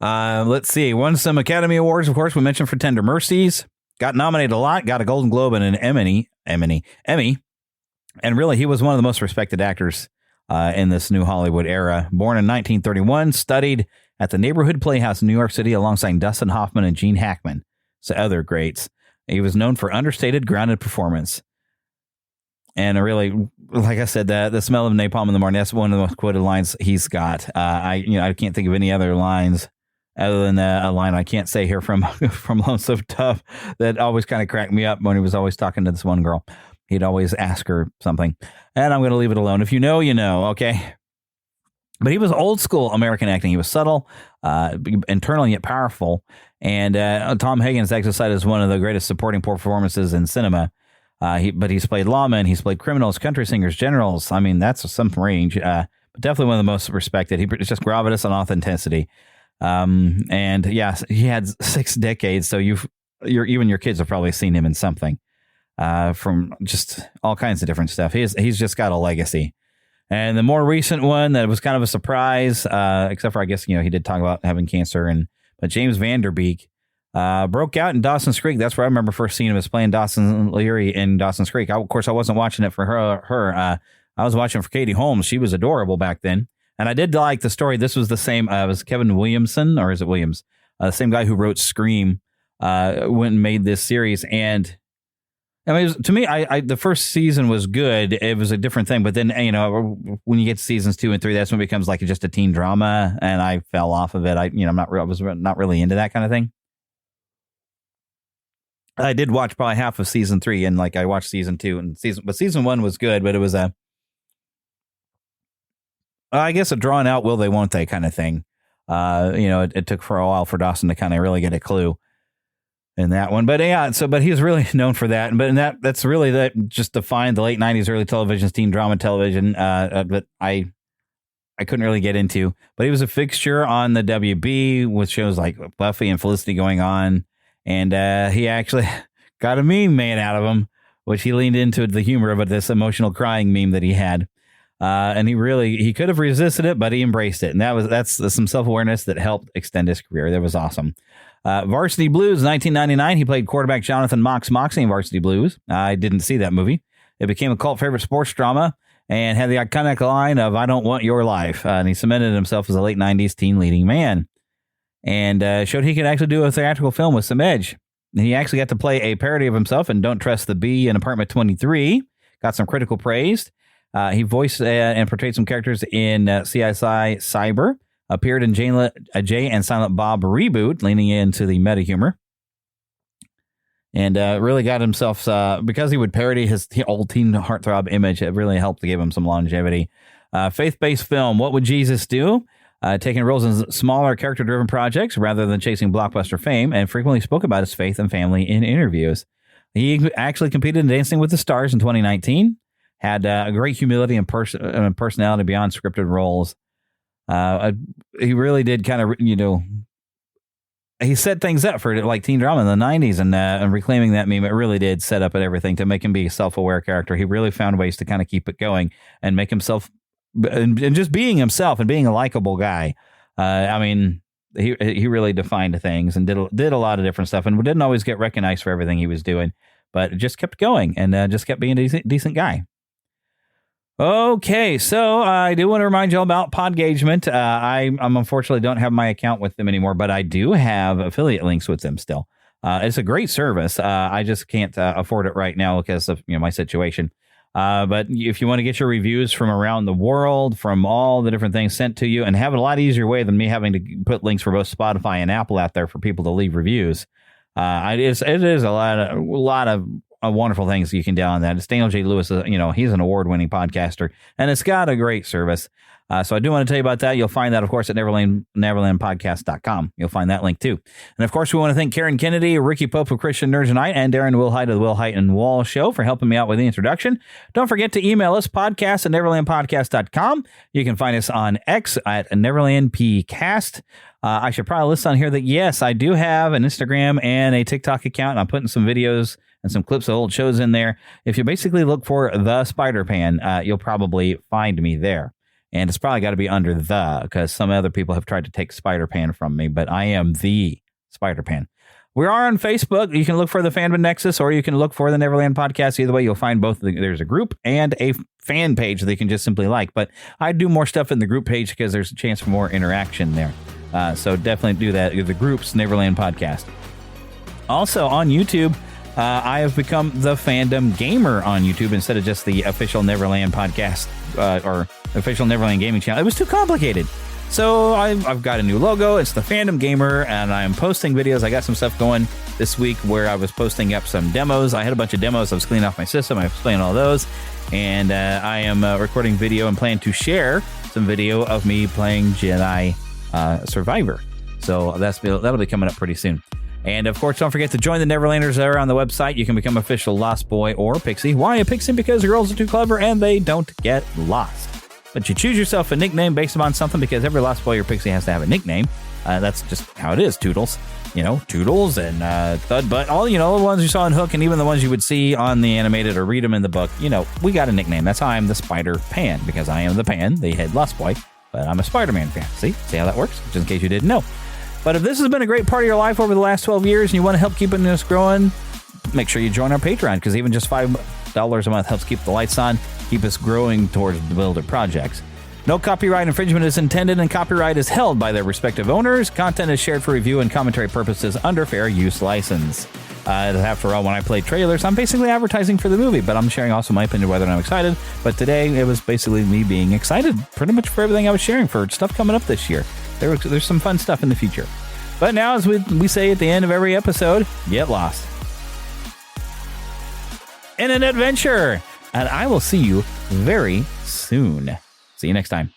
Let's see. Won some Academy Awards, of course. We mentioned for Tender Mercies. Got nominated a lot. Got a Golden Globe and an Emmy. And really, he was one of the most respected actors in this new Hollywood era. Born in 1931, studied at the Neighborhood Playhouse in New York City alongside Dustin Hoffman and Gene Hackman, so other greats. He was known for understated, grounded performance. And really, like I said, the smell of napalm in the morning, that's one of the most quoted lines he's got. I can't think of any other lines other than a line I can't say here from Lonesome Tough that always kind of cracked me up when he was always talking to this one girl. He'd always ask her something. And I'm going to leave it alone. If you know, you know, okay? But he was old school American acting. He was subtle, internal yet powerful. And Tom Hagen's actually cited as one of the greatest supporting performances in cinema. But he's played lawmen, he's played criminals, country singers, generals. I mean, that's some range. But definitely one of the most respected. It's just gravitas and authenticity. And yeah, he had 6 decades. So even your kids have probably seen him in something from just all kinds of different stuff. He's just got a legacy. And the more recent one that was kind of a surprise, except for I guess he did talk about having cancer, but James Van Der Beek broke out in Dawson's Creek. That's where I remember first seeing him as playing Dawson Leary in Dawson's Creek. Of course, I wasn't watching it for her. I was watching for Katie Holmes. She was adorable back then. And I did like the story. This was the same. It was Kevin Williamson, or is it Williams? The same guy who wrote Scream went and made this series. And I mean, to me, the first season was good. It was a different thing. But then, when you get to seasons 2 and 3, that's when it becomes like just a teen drama. And I fell off of it. I was not really into that kind of thing. I did watch probably half of season 3, and I watched season 2 and season 1 was good, but it was I guess a drawn out will they won't they kind of thing. It took for a while for Dawson to kind of really get a clue in that one, but yeah. But he was really known for that, that's really that just defined the late 90s, early television, teen drama television. But I couldn't really get into, but he was a fixture on the WB with shows like Buffy and Felicity going on. And he actually got a meme made out of him, which he leaned into the humor of this emotional crying meme that he had. And he could have resisted it, but he embraced it. And that's some self-awareness that helped extend his career. That was awesome. Varsity Blues, 1999. He played quarterback Jonathan Moxie in Varsity Blues. I didn't see that movie. It became a cult favorite sports drama and had the iconic line of "I don't want your life." And he cemented himself as a late 90s teen leading man. And showed he could actually do a theatrical film with some edge. He actually got to play a parody of himself in Don't Trust the Bee in Apartment 23. Got some critical praise. He voiced and portrayed some characters in CSI Cyber. Appeared in Jay and Silent Bob reboot, leaning into the meta humor. And really got himself, because he would parody his old teen heartthrob image, it really helped to give him some longevity. Faith-based film, What Would Jesus Do? Taking roles in smaller character-driven projects rather than chasing blockbuster fame, and frequently spoke about his faith and family in interviews. He actually competed in Dancing with the Stars in 2019, had a great humility and personality beyond scripted roles. He really did kind of, he set things up for like teen drama in the 90s, and reclaiming that meme, it really did set up everything to make him be a self-aware character. He really found ways to kind of keep it going and make himself and just being himself and being a likable guy. I mean, he really defined things and did a lot of different stuff, and didn't always get recognized for everything he was doing, but just kept going and just kept being a decent guy. Okay, so I do want to remind you all about Podgagement. I unfortunately don't have my account with them anymore, but I do have affiliate links with them still. It's a great service. I just can't afford it right now because of my situation. But if you want to get your reviews from around the world, from all the different things sent to you, and have it a lot easier way than me having to put links for both Spotify and Apple out there for people to leave reviews, it is a lot of wonderful things you can do on that. It's Daniel J. Lewis, he's an award-winning podcaster, and it's got a great service. So I do want to tell you about that. You'll find that, of course, at neverlandpodcast.com. You'll find that link, too. And, of course, we want to thank Karen Kennedy, Ricky Pope of Christian Nerds Unite, and Darren Wilhite of the Wilhite and Wall Show for helping me out with the introduction. Don't forget to email us, podcast@neverlandpodcast.com. You can find us on X at NeverlandPcast. I should probably list on here that, yes, I do have an Instagram and a TikTok account, and I'm putting some videos and some clips of old shows in there. If you basically look for The Spider-Pan, you'll probably find me there. And it's probably got to be under the, because some other people have tried to take Spider-Pan from me, but I am the Spider-Pan. We are on Facebook. You can look for the Fandom Nexus, or you can look for the Neverland Podcast. Either way, you'll find both. There's a group and a fan page that you can just simply like. But I do more stuff in the group page because there's a chance for more interaction there. So definitely do that. The group's Neverland Podcast. Also on YouTube, I have become the Fandom Gamer on YouTube instead of just the official Neverland podcast or official Neverland Gaming channel. It was too complicated. So I've got a new logo. It's the Fandom Gamer, and I'm posting videos. I got some stuff going this week where I was posting up some demos. I had a bunch of demos. I was cleaning off my system. I was playing all those. And I am recording video and plan to share some video of me playing Jedi Survivor. So that'll be coming up pretty soon. And of course, don't forget to join the Neverlanders there on the website. You can become official Lost Boy or Pixie. Why a Pixie? Because girls are too clever and they don't get lost. But you choose yourself a nickname based upon something, because every Lost Boy or Pixie has to have a nickname. That's just how it is. Toodles, Toodles and Thud Butt, all, the ones you saw in Hook, and even the ones you would see on the animated or read them in the book. We got a nickname. That's how I'm the Spider Pan, because I am the Pan, the head Lost Boy, but I'm a Spider-Man fan. See how that works? Just in case you didn't know. But if this has been a great part of your life over the last 12 years and you want to help keeping this growing, make sure you join our Patreon, because even just $5 a month helps keep the lights on, keep us growing towards the builder projects. No copyright infringement is intended, and copyright is held by their respective owners. Content is shared for review and commentary purposes under fair use license. After all, when I play trailers, I'm basically advertising for the movie, but I'm sharing also my opinion whether I'm excited. But today, it was basically me being excited pretty much for everything I was sharing for stuff coming up this year. There's some fun stuff in the future. But now, as we say at the end of every episode, get lost in an adventure. And I will see you very soon. See you next time.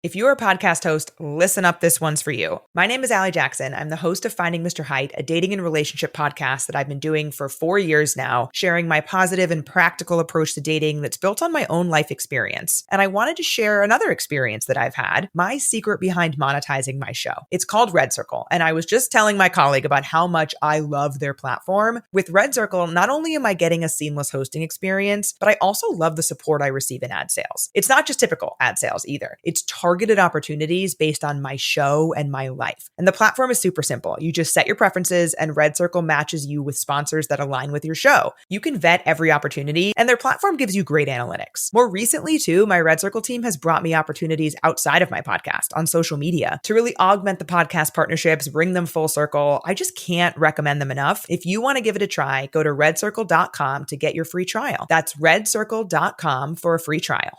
If you're a podcast host, listen up, this one's for you. My name is Allie Jackson. I'm the host of Finding Mr. Height, a dating and relationship podcast that I've been doing for 4 years now, sharing my positive and practical approach to dating that's built on my own life experience. And I wanted to share another experience that I've had, my secret behind monetizing my show. It's called Red Circle, and I was just telling my colleague about how much I love their platform. With Red Circle, not only am I getting a seamless hosting experience, but I also love the support I receive in ad sales. It's not just typical ad sales either. It's targeted opportunities based on my show and my life. And the platform is super simple. You just set your preferences and Red Circle matches you with sponsors that align with your show. You can vet every opportunity, and their platform gives you great analytics. More recently, too, my Red Circle team has brought me opportunities outside of my podcast on social media to really augment the podcast partnerships, bring them full circle. I just can't recommend them enough. If you want to give it a try, go to redcircle.com to get your free trial. That's redcircle.com for a free trial.